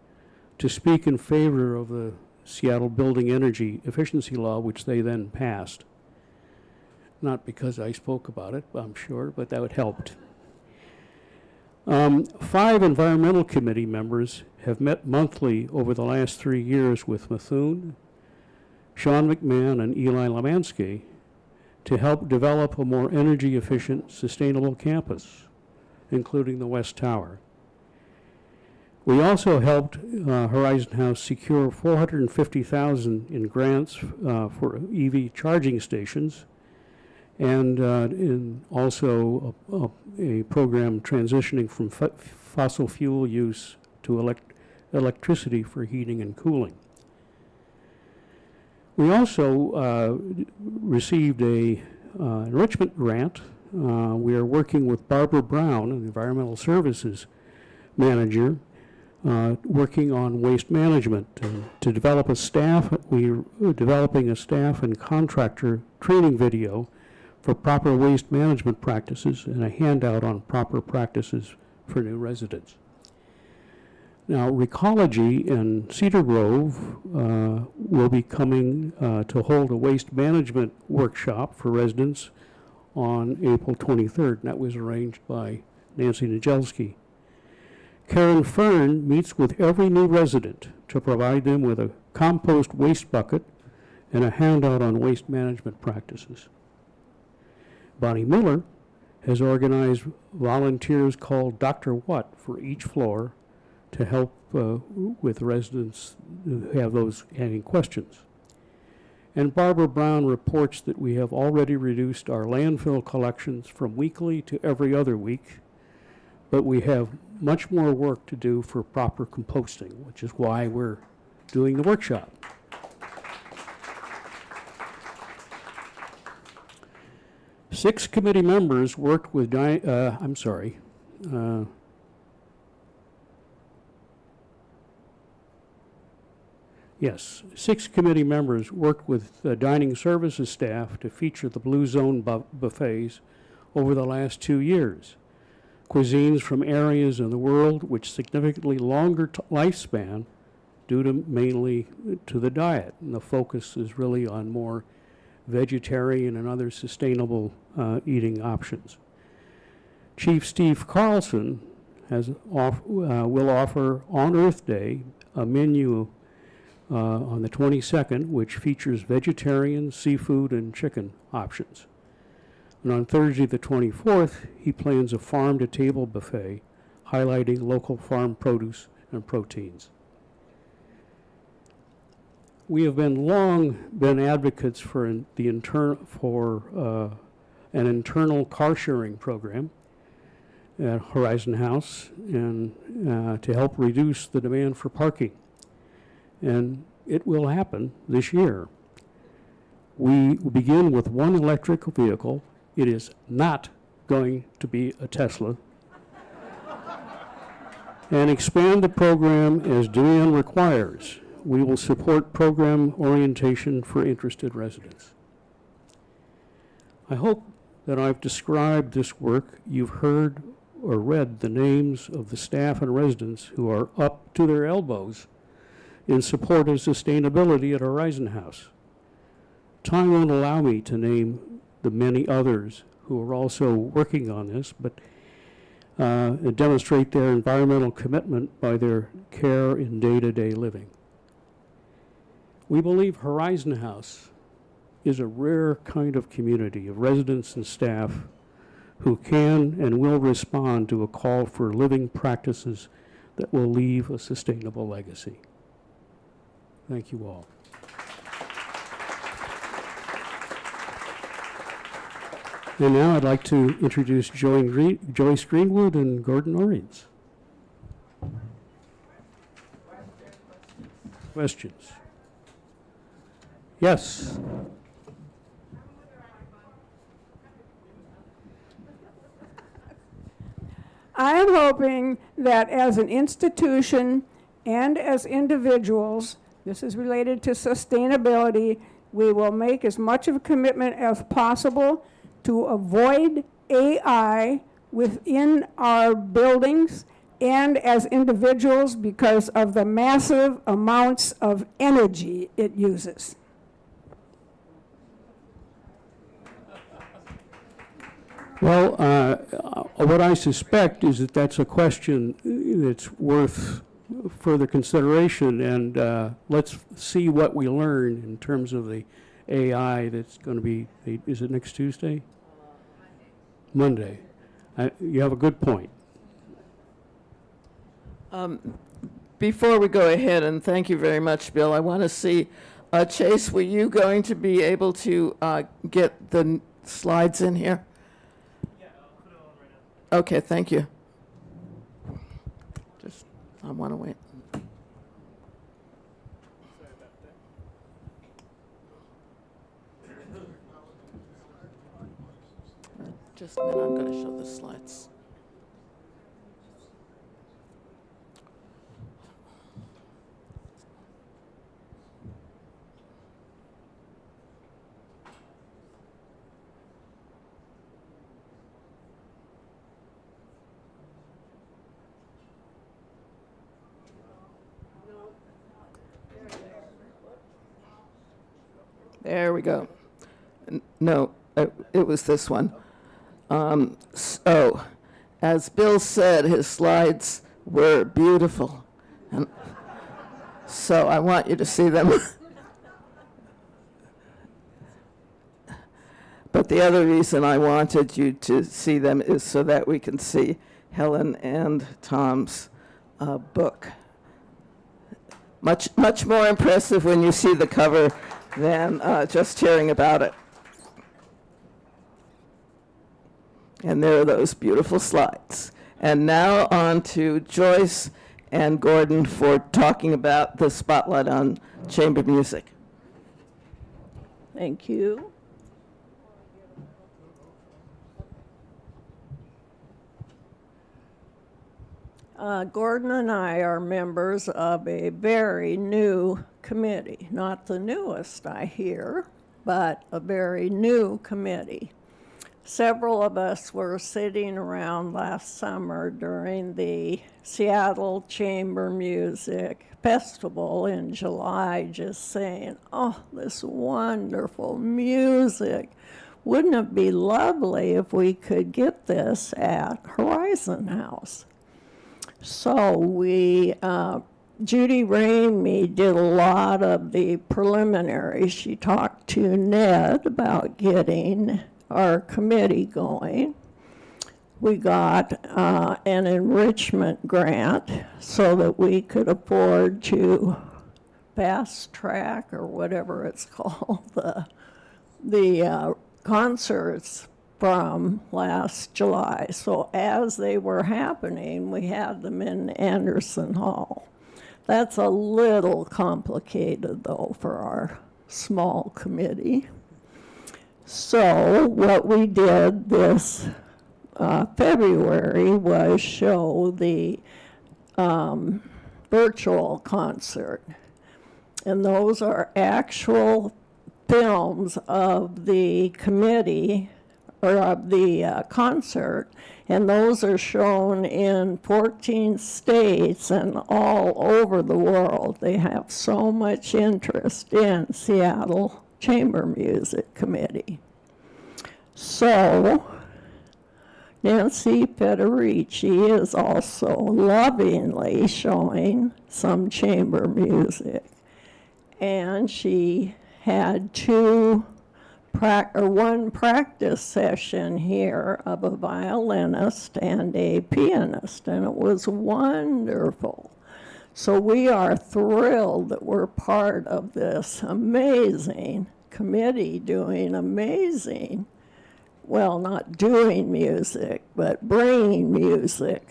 to speak in favor of the Seattle Building Energy Efficiency Law, which they then passed. Not because I spoke about it, I'm sure, but that helped. 5 environmental committee members have met monthly over the last 3 years with Methuen, Sean McMahon, and Eli Lemansky to help develop a more energy efficient, sustainable campus, including the West Tower. We also helped Horizon House secure $450,000 in grants for EV charging stations, and also a program transitioning from fossil fuel use to electricity for heating and cooling. We also received a enrichment grant. We are working with Barbara Brown, an environmental services manager, working on waste management to develop a staff. We're developing a staff and contractor training video for proper waste management practices and a handout on proper practices for new residents. Now, Recology in Cedar Grove will be coming to hold a waste management workshop for residents on April 23rd, and that was arranged by Nancy Nijelski. Karen Fern meets with every new resident to provide them with a compost waste bucket and a handout on waste management practices. Bonnie Miller has organized volunteers called Dr. What for each floor to help with residents who have those any questions. And Barbara Brown reports that we have already reduced our landfill collections from weekly to every other week, but we have much more work to do for proper composting, which is why we're doing the workshop. Six committee members worked with six committee members worked with dining services staff to feature the Blue Zone buffets over the last 2 years. Cuisines from areas in the world which significantly longer lifespan due to mainly to the diet. And the focus is really on more vegetarian and other sustainable eating options. Chief Steve Carlson will offer on Earth Day a menu on the 22nd, which features vegetarian, seafood, and chicken options. And on Thursday the 24th, he plans a farm-to-table buffet highlighting local farm produce and proteins. We have long been advocates for an internal car sharing program at Horizon House and to help reduce the demand for parking. And it will happen this year. We begin with one electric vehicle. It is not going to be a Tesla. And expand the program as demand requires. We will support program orientation for interested residents. I hope that I've described this work. You've heard or read the names of the staff and residents who are up to their elbows in support of sustainability at Horizon House. Time won't allow me to name the many others who are also working on this, but demonstrate their environmental commitment by their care in day-to-day living. We believe Horizon House is a rare kind of community of residents and staff who can and will respond to a call for living practices that will leave a sustainable legacy. Thank you all. And now I'd like to introduce Joyce Greenwood and Gordon Oriens. Questions? Yes. I am hoping that as an institution, and as individuals, this is related to sustainability, we will make as much of a commitment as possible to avoid AI within our buildings and as individuals because of the massive amounts of energy it uses. Well, what I suspect is that that's a question that's worth further consideration, and let's see what we learn in terms of the AI that's going to be, is it next Tuesday? Monday. You have a good point. Before we go ahead, and thank you very much, Bill, I want to see, Chase, were you going to be able to get the slides in here? Yeah, I'll put it on right now. Okay, thank you. Just, I want to wait. Sorry about that. Just a minute, I'm going to show the slides. There we go. No, it was this one. So, as Bill said, his slides were beautiful. And so I want you to see them. But the other reason I wanted you to see them is so that we can see Helen and Tom's book. Much more impressive when you see the cover than just hearing about it. And there are those beautiful slides. And now on to Joyce and Gordon for talking about the spotlight on chamber music. Thank you. Gordon and I are members of a very new committee, not the newest, I hear, but a very new committee. Several of us were sitting around last summer during the Seattle Chamber Music Festival in July, just saying, oh, this wonderful music. Wouldn't it be lovely if we could get this at Horizon House? So we, Judy Ramey did a lot of the preliminaries. She talked to Ned about getting our committee going. We got an enrichment grant so that we could afford to fast track, or whatever it's called, the concerts from last July. So as they were happening, we had them in Anderson Hall. That's a little complicated, though, for our small committee. So what we did this February was show the virtual concert. And those are actual films of the committee, or of the concert, and those are shown in 14 states and all over the world. They have so much interest in Seattle Chamber Music Committee. So, Nancy Federici is also lovingly showing some chamber music, and she had one practice session here of a violinist and a pianist, and it was wonderful. So we are thrilled that we're part of this amazing committee doing amazing, well, not doing music, but bringing music.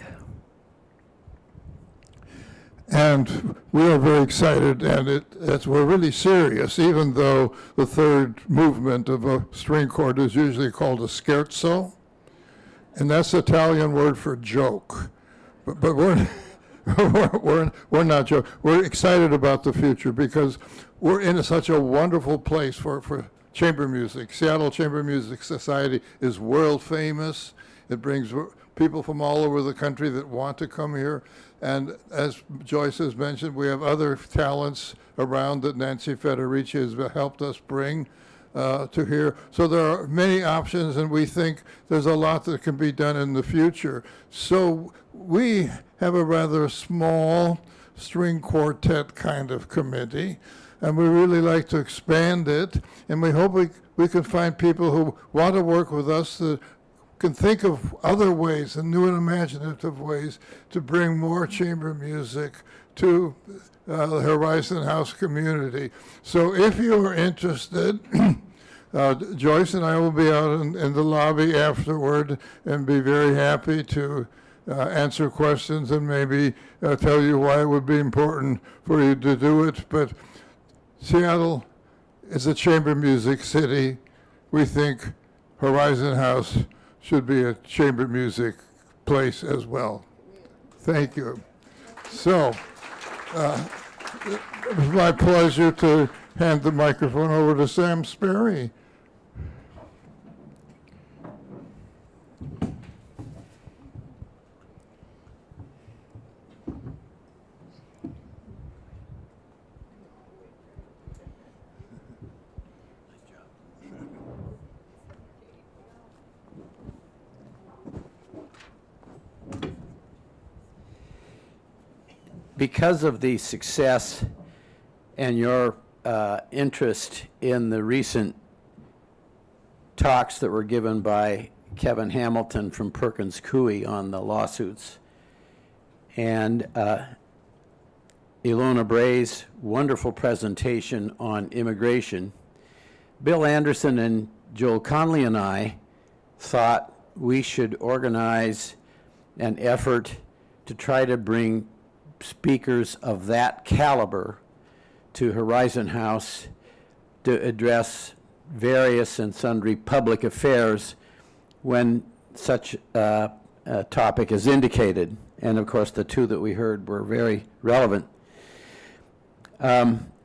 And we are very excited, and we're really serious, even though the third movement of a string chord is usually called a scherzo, and that's the Italian word for joke. But we're not joking. We're excited about the future because we're in such a wonderful place for chamber music. Seattle Chamber Music Society is world famous. It brings people from all over the country that want to come here. And as Joyce has mentioned, we have other talents around that Nancy Federici has helped us bring to here. So there are many options, and we think there's a lot that can be done in the future. So we have a rather small string quartet kind of committee, and we really like to expand it, and we hope we can find people who want to work with us that can think of other ways and new and imaginative ways to bring more chamber music to the Horizon House community. So if you are interested, Joyce and I will be out in the lobby afterward and be very happy to answer questions and maybe tell you why it would be important for you to do it. But Seattle is a chamber music city. We think Horizon House should be a chamber music place as well. Thank you. So, it was my pleasure to hand the microphone over to Sam Sperry. Because of the success and your interest in the recent talks that were given by Kevin Hamilton from Perkins Coie on the lawsuits, and Ilona Bray's wonderful presentation on immigration, Bill Anderson and Joel Conley and I thought we should organize an effort to try to bring speakers of that caliber to Horizon House to address various and sundry public affairs when such a topic is indicated. And of course, the two that we heard were very relevant.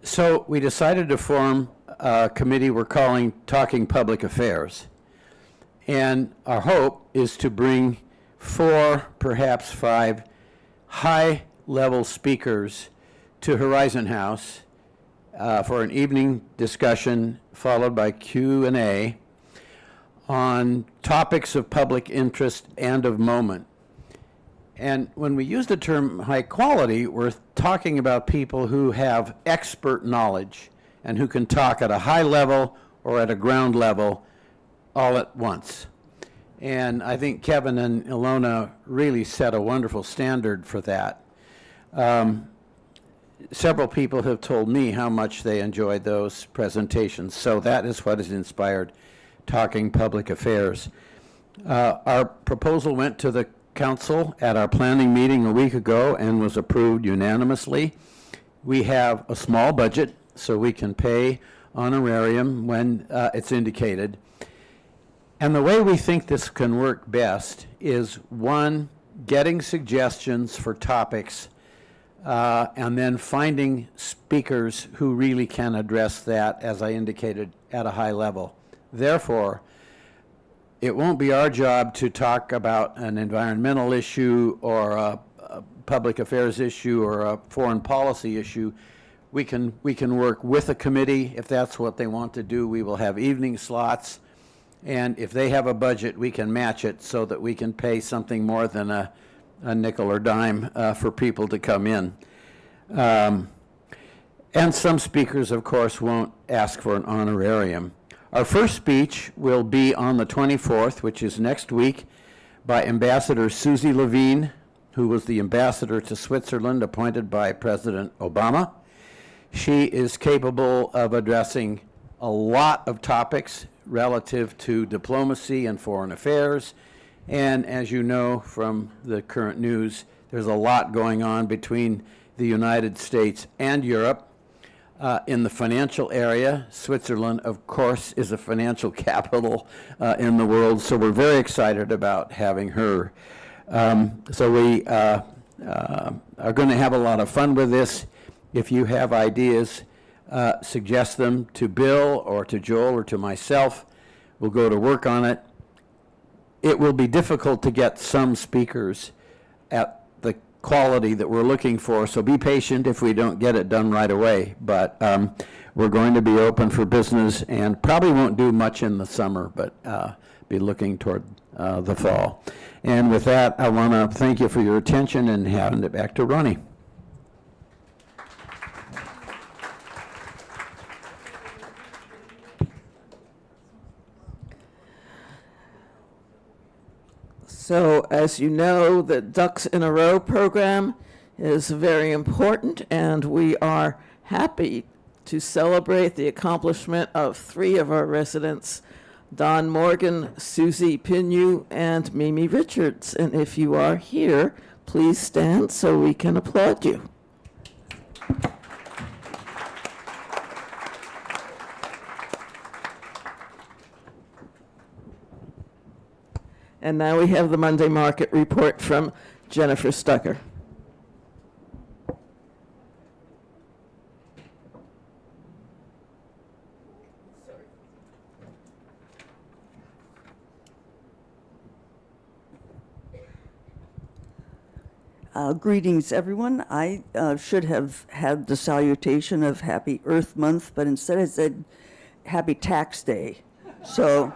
So we decided to form a committee we're calling Talking Public Affairs. And our hope is to bring 4, perhaps 5 high-level speakers to Horizon House for an evening discussion followed by Q&A on topics of public interest and of moment. And when we use the term high quality, we're talking about people who have expert knowledge and who can talk at a high level or at a ground level all at once. And I think Kevin and Ilona really set a wonderful standard for that. Several people have told me how much they enjoyed those presentations, so that is what has inspired Talking Public Affairs. Our proposal went to the council at our planning meeting a week ago and was approved unanimously. We have a small budget, so we can pay honorarium when it's indicated. And the way we think this can work best is, 1, getting suggestions for topics, and then finding speakers who really can address that, as I indicated, at a high level. Therefore, it won't be our job to talk about an environmental issue or a public affairs issue or a foreign policy issue. We can work with a committee if that's what they want to do. We will have evening slots, and if they have a budget, we can match it so that we can pay something more than a nickel or dime for people to come in. And some speakers, of course, won't ask for an honorarium. Our first speech will be on the 24th, which is next week, by Ambassador Susie Levine, who was the ambassador to Switzerland appointed by President Obama. She is capable of addressing a lot of topics relative to diplomacy and foreign affairs. And as you know from the current news, there's a lot going on between the United States and Europe. In the financial area, Switzerland, of course, is a financial capital in the world, so we're very excited about having her. So we are going to have a lot of fun with this. If you have ideas, suggest them to Bill or to Joel or to myself. We'll go to work on it. It will be difficult to get some speakers at the quality that we're looking for, so be patient if we don't get it done right away. But we're going to be open for business and probably won't do much in the summer, but be looking toward the fall. And with that, I want to thank you for your attention and hand it back to Ronnie. So, as you know, the Ducks in a Row program is very important, and we are happy to celebrate the accomplishment of 3 of our residents, Don Morgan, Susie Pinu, and Mimi Richards. And if you are here, please stand so we can applaud you. And now we have the Monday Market Report from Jennifer Stucker. Greetings, everyone. I should have had the salutation of Happy Earth Month, but instead I said Happy Tax Day. So,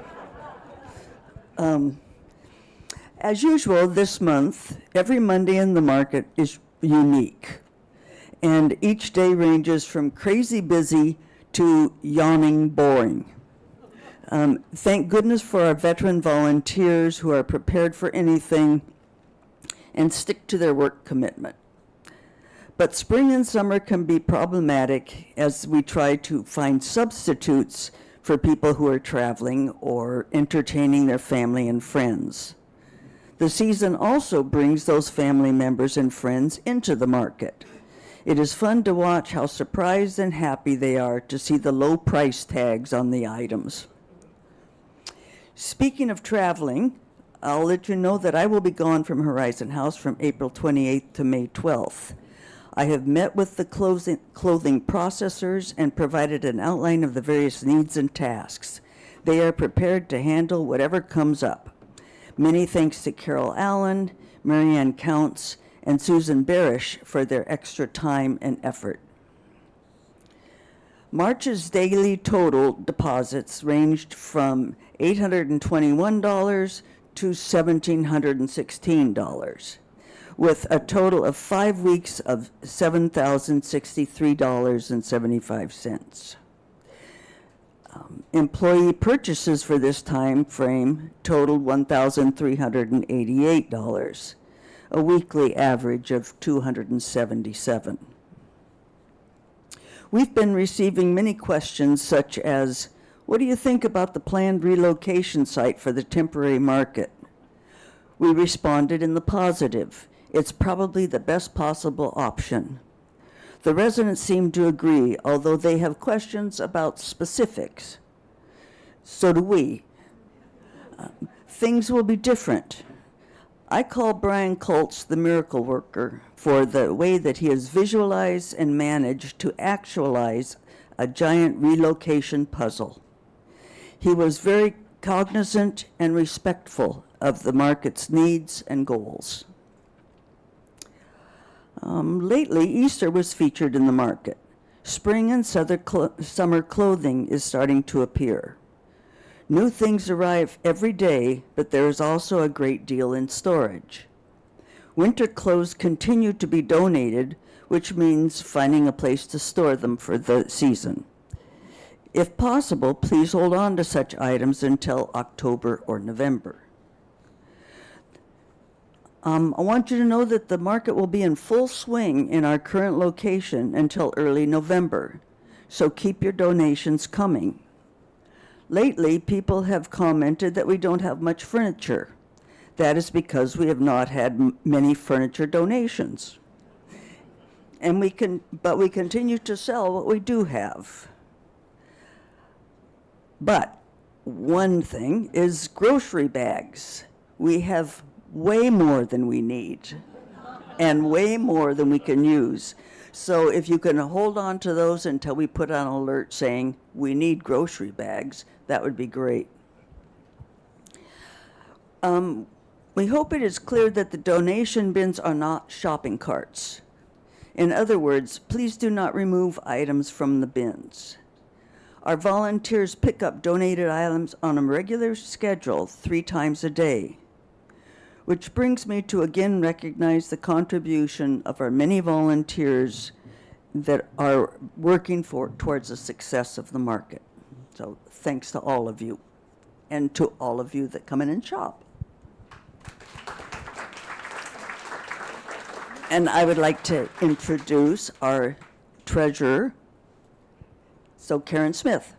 as usual, this month, every Monday in the market is unique. And each day ranges from crazy busy to yawning boring. Thank goodness for our veteran volunteers who are prepared for anything and stick to their work commitment. But spring and summer can be problematic as we try to find substitutes for people who are traveling or entertaining their family and friends. The season also brings those family members and friends into the market. It is fun to watch how surprised and happy they are to see the low price tags on the items. Speaking of traveling, I'll let you know that I will be gone from Horizon House from April 28th to May 12th. I have met with the clothing processors and provided an outline of the various needs and tasks. They are prepared to handle whatever comes up. Many thanks to Carol Allen, Marianne Counts, and Susan Barish for their extra time and effort. March's daily total deposits ranged from $821 to $1,716, with a total of 5 weeks of $7,063.75. Employee purchases for this time frame totaled $1,388, a weekly average of $277. We've been receiving many questions such as, what do you think about the planned relocation site for the temporary market? We responded in the positive. It's probably the best possible option. The residents seem to agree, although they have questions about specifics. So do we. Things will be different. I call Brian Colts the miracle worker for the way that he has visualized and managed to actualize a giant relocation puzzle. He was very cognizant and respectful of the market's needs and goals. Lately, Easter was featured in the market. Spring and summer clothing is starting to appear. New things arrive every day, but there is also a great deal in storage. Winter clothes continue to be donated, which means finding a place to store them for the season. If possible, please hold on to such items until October or November. I want you to know that the market will be in full swing in our current location until early November, so keep your donations coming. Lately, people have commented that we don't have much furniture. That is because we have not had many furniture donations. And we continue to sell what we do have. But one thing is grocery bags. We have way more than we need. and way more than we can use. So if you can hold on to those until we put on an alert saying we need grocery bags, that would be great. We hope it is clear that the donation bins are not shopping carts. In other words, please do not remove items from the bins. Our volunteers pick up donated items on a regular schedule 3 times a day, which brings me to again recognize the contribution of our many volunteers that are working towards the success of the market. So thanks to all of you, and to all of you that come in and shop. And I would like to introduce our treasurer, so Karen Smith.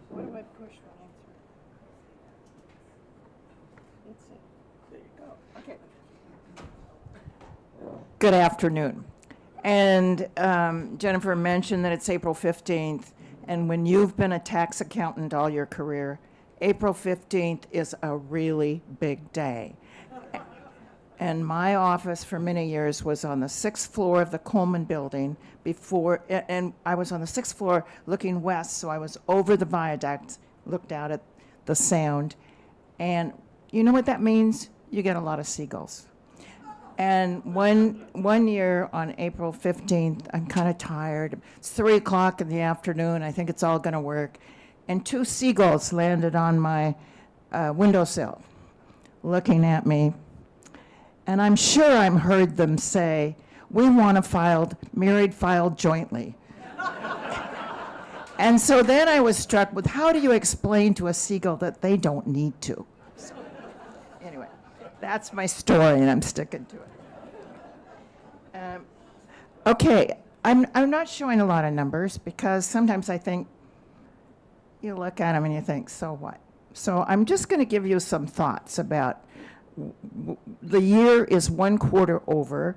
What do I push for answer? There you go. Okay. Good afternoon. And Jennifer mentioned that it's April 15th, and when you've been a tax accountant all your career, April 15th is a really big day. And my office for many years was on the 6th floor of the Coleman Building before, and I was on the 6th floor looking west, so I was over the viaduct, looked out at the sound, and you know what that means? You get a lot of seagulls. And one year on April 15th, I'm kind of tired. It's 3 o'clock in the afternoon. I think it's all going to work. And 2 seagulls landed on my windowsill, looking at me. And I'm sure I heard them say, "We want to married filed jointly." And so then I was struck with, how do you explain to a seagull that they don't need to? So, anyway, that's my story, and I'm sticking to it. Okay, I'm not showing a lot of numbers because sometimes I think, you look at them and you think, so what? So I'm just going to give you some thoughts about the year is 1 quarter over,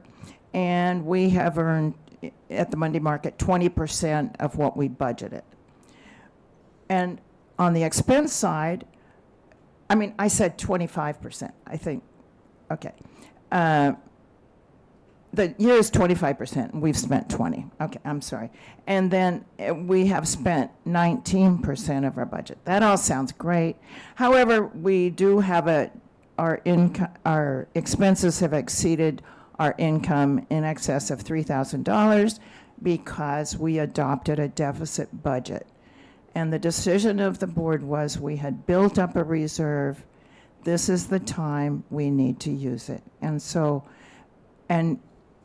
and we have earned at the Monday market 20% of what we budgeted. And on the expense side, I mean, I said 25%, I think. Okay. The year is 25%, and we've spent 20. Okay, I'm sorry. And then we have spent 19% of our budget. That all sounds great. However, we do have our expenses have exceeded our income in excess of $3,000 because we adopted a deficit budget. And the decision of the board was we had built up a reserve. This is the time we need to use it. And so, and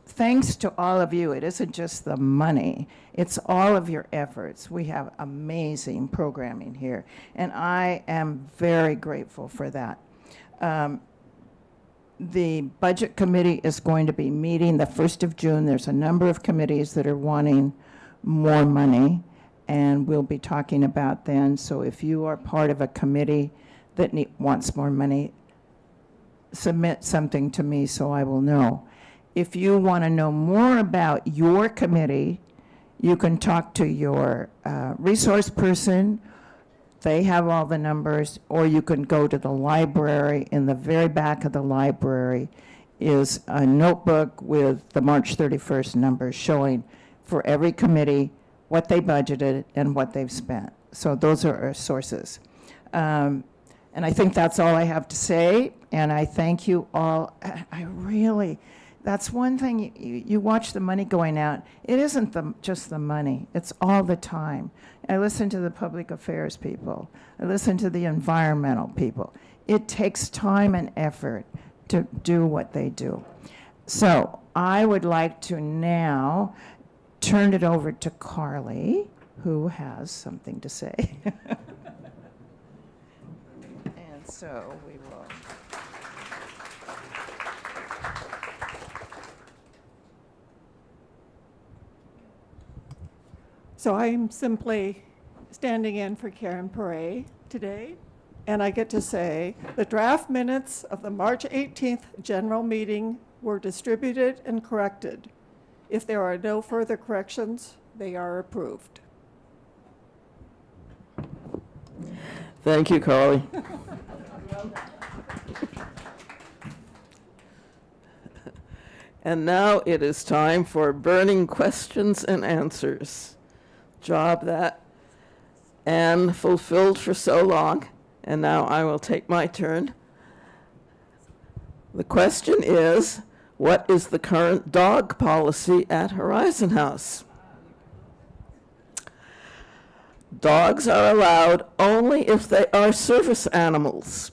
thanks to all of you, it isn't just the money, it's all of your efforts. We have amazing programming here, and I am very grateful for that. The budget committee is going to be meeting the 1st of June. There's a number of committees that are wanting more money, and we'll be talking about then. So if you are part of a committee that wants more money, submit something to me so I will know. If you want to know more about your committee, you can talk to your resource person. They have all the numbers, or you can go to the library. In the very back of the library is a notebook with the March 31st numbers showing for every committee what they budgeted and what they've spent. So those are our sources. And I think that's all I have to say, and I thank you all. I really, that's one thing, you watch the money going out. It isn't just the money, it's all the time. I listen to the public affairs people. I listen to the environmental people. It takes time and effort to do what they do. So I would like to now turn it over to Carly, who has something to say. And so we will. So I'm simply standing in for Karen Perret today. And I get to say, the draft minutes of the March 18th general meeting were distributed and corrected. If there are no further corrections, they are approved. Thank you, Carly. And now it is time for burning questions and answers. Job that Anne fulfilled for so long, and now I will take my turn. The question is, what is the current dog policy at Horizon House? Dogs are allowed only if they are service animals,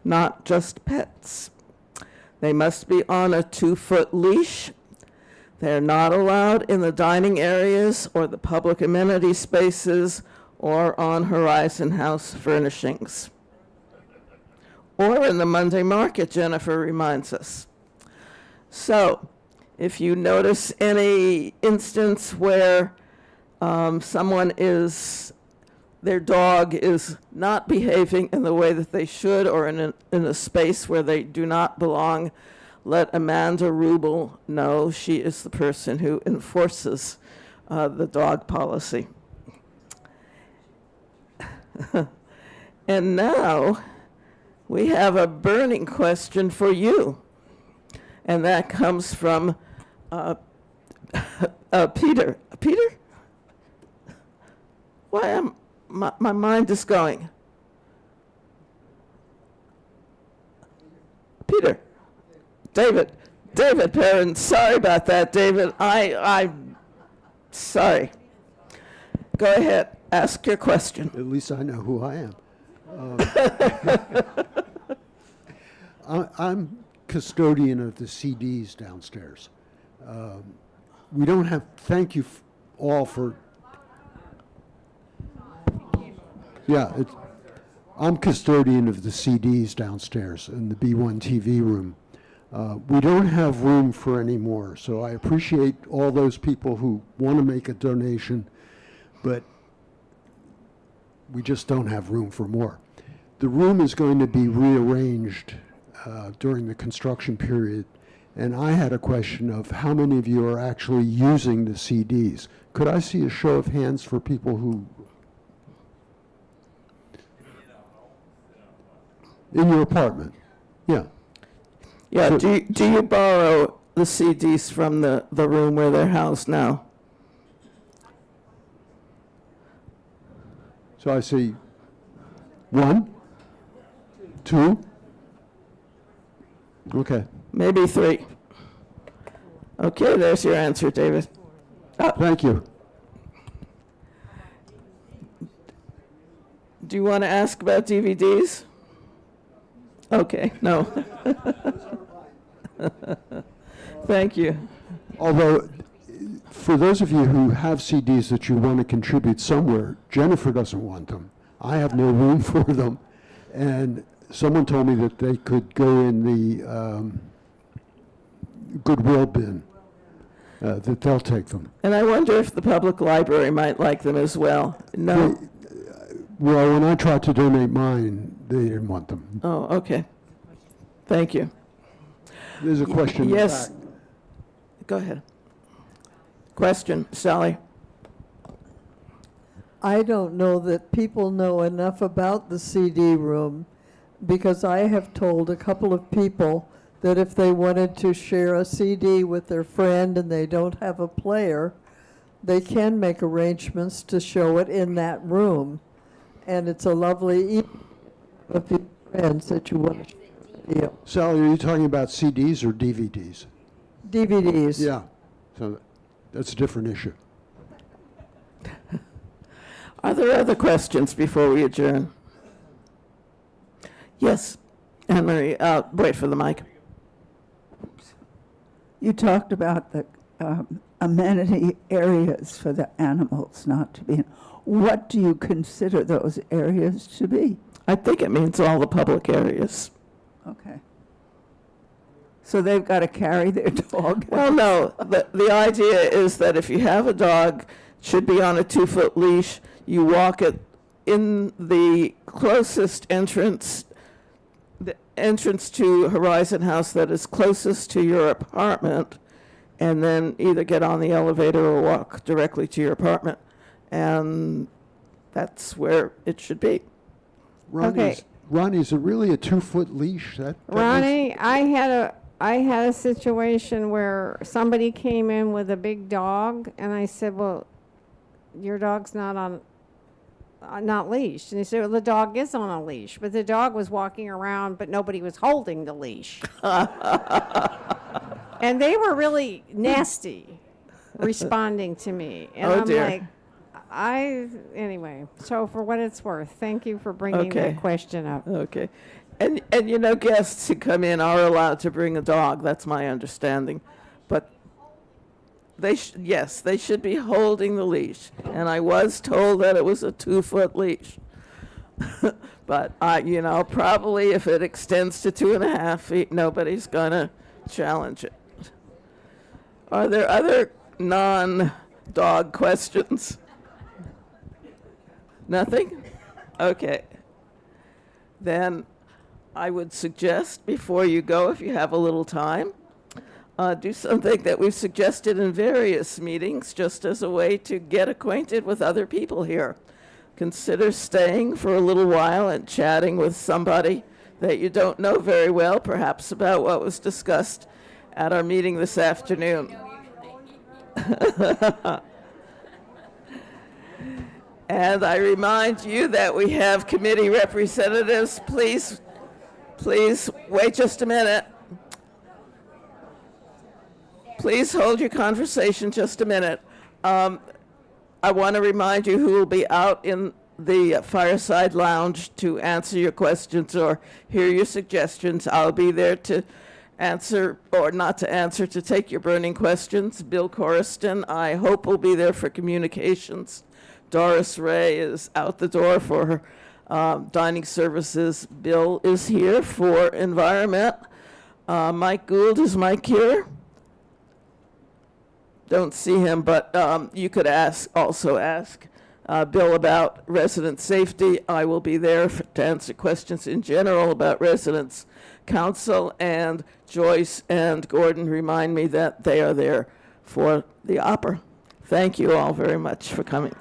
not just pets. They must be on a 2-foot leash. They're not allowed in the dining areas or the public amenity spaces or on Horizon House furnishings. Or in the Monday market, Jennifer reminds us. So, if you notice any instance where their dog is not behaving in the way that they should, or in a space where they do not belong, let Amanda Rubel know. She is the person who enforces the dog policy. And now we have a burning question for you, and that comes from Peter. Peter? Why am my mind is going? Peter. David Perrin. Sorry about that, David. I'm sorry. Go ahead. Ask your question. At least I know who I am. I'm custodian of the CDs downstairs. We don't have, thank you all for, I'm custodian of the CDs downstairs in the B1 TV room. We don't have room for any more, so I appreciate all those people who want to make a donation, but we just don't have room for more. The room is going to be rearranged during the construction period, and I had a question of how many of you are actually using the CDs. Could I see a show of hands for people who... In your apartment? Yeah. Yeah, So- do you borrow the CDs from the room where they're housed now? So I see 1, 2. Okay. Maybe 3. Okay, there's your answer, David. Thank you. Do you want to ask about DVDs? Okay, no. Thank you. Although, for those of you who have CDs that you want to contribute somewhere, Jennifer doesn't want them. I have no room for them. And someone told me that they could go in the Goodwill bin, that they'll take them. And I wonder if the public library might like them as well. No? Well, when I tried to donate mine, they didn't want them. Oh, okay. Thank you. There's a question in the Yes. back. Go ahead. Question, Sally. I don't know that people know enough about the CD room, because I have told a couple of people that if they wanted to share a CD with their friend and they don't have a player, they can make arrangements to show it in that room. And it's a lovely evening with your friends that you want to share a video. Sally, are you talking about CDs or DVDs? DVDs. Yeah. So that's a different issue. Are there other questions before we adjourn? Yes, Anne Marie, wait for the mic. You talked about the amenity areas for the animals not to be in. What do you consider those areas to be? I think it means all the public areas. Okay. So they've got to carry their dog? Well, no, the idea is that if you have a dog, it should be on a 2-foot leash. You walk it in the closest entrance, the entrance to Horizon House that is closest to your apartment, and then either get on the elevator or walk directly to your apartment. And that's where it should be. Ronnie, is it really a 2-foot leash? Ronnie, I had a situation where somebody came in with a big dog, and I said, well, your dog's not leashed. And he said, well, the dog is on a leash, but the dog was walking around, but nobody was holding the leash. And they were really nasty responding to me. And Oh, I'm dear. like, anyway, so for what it's worth, thank you for bringing Okay. that question up. Okay. And you know, guests who come in are allowed to bring a dog. That's my understanding. But yes, they should be holding the leash. And I was told that it was a 2-foot leash. But probably if it extends to 2.5 feet, nobody's gonna challenge it. Are there other non-dog questions? Nothing? Okay. Then I would suggest, before you go, if you have a little time, do something that we've suggested in various meetings, just as a way to get acquainted with other people here. Consider staying for a little while and chatting with somebody that you don't know very well, perhaps about what was discussed at our meeting this afternoon. And I remind you that we have committee representatives. Please wait just a minute. Please hold your conversation just a minute. I want to remind you who will be out in the fireside lounge to answer your questions or hear your suggestions. I'll be there to answer, or not to answer, to take your burning questions. Bill Coriston, I hope, will be there for communications. Doris Ray is out the door for her dining services. Bill is here for environment. Mike Gould, is Mike here? Don't see him, but you could also ask Bill about resident safety. I will be there to answer questions in general about residents council, and Joyce and Gordon remind me that they are there for the opera. Thank you all very much for coming.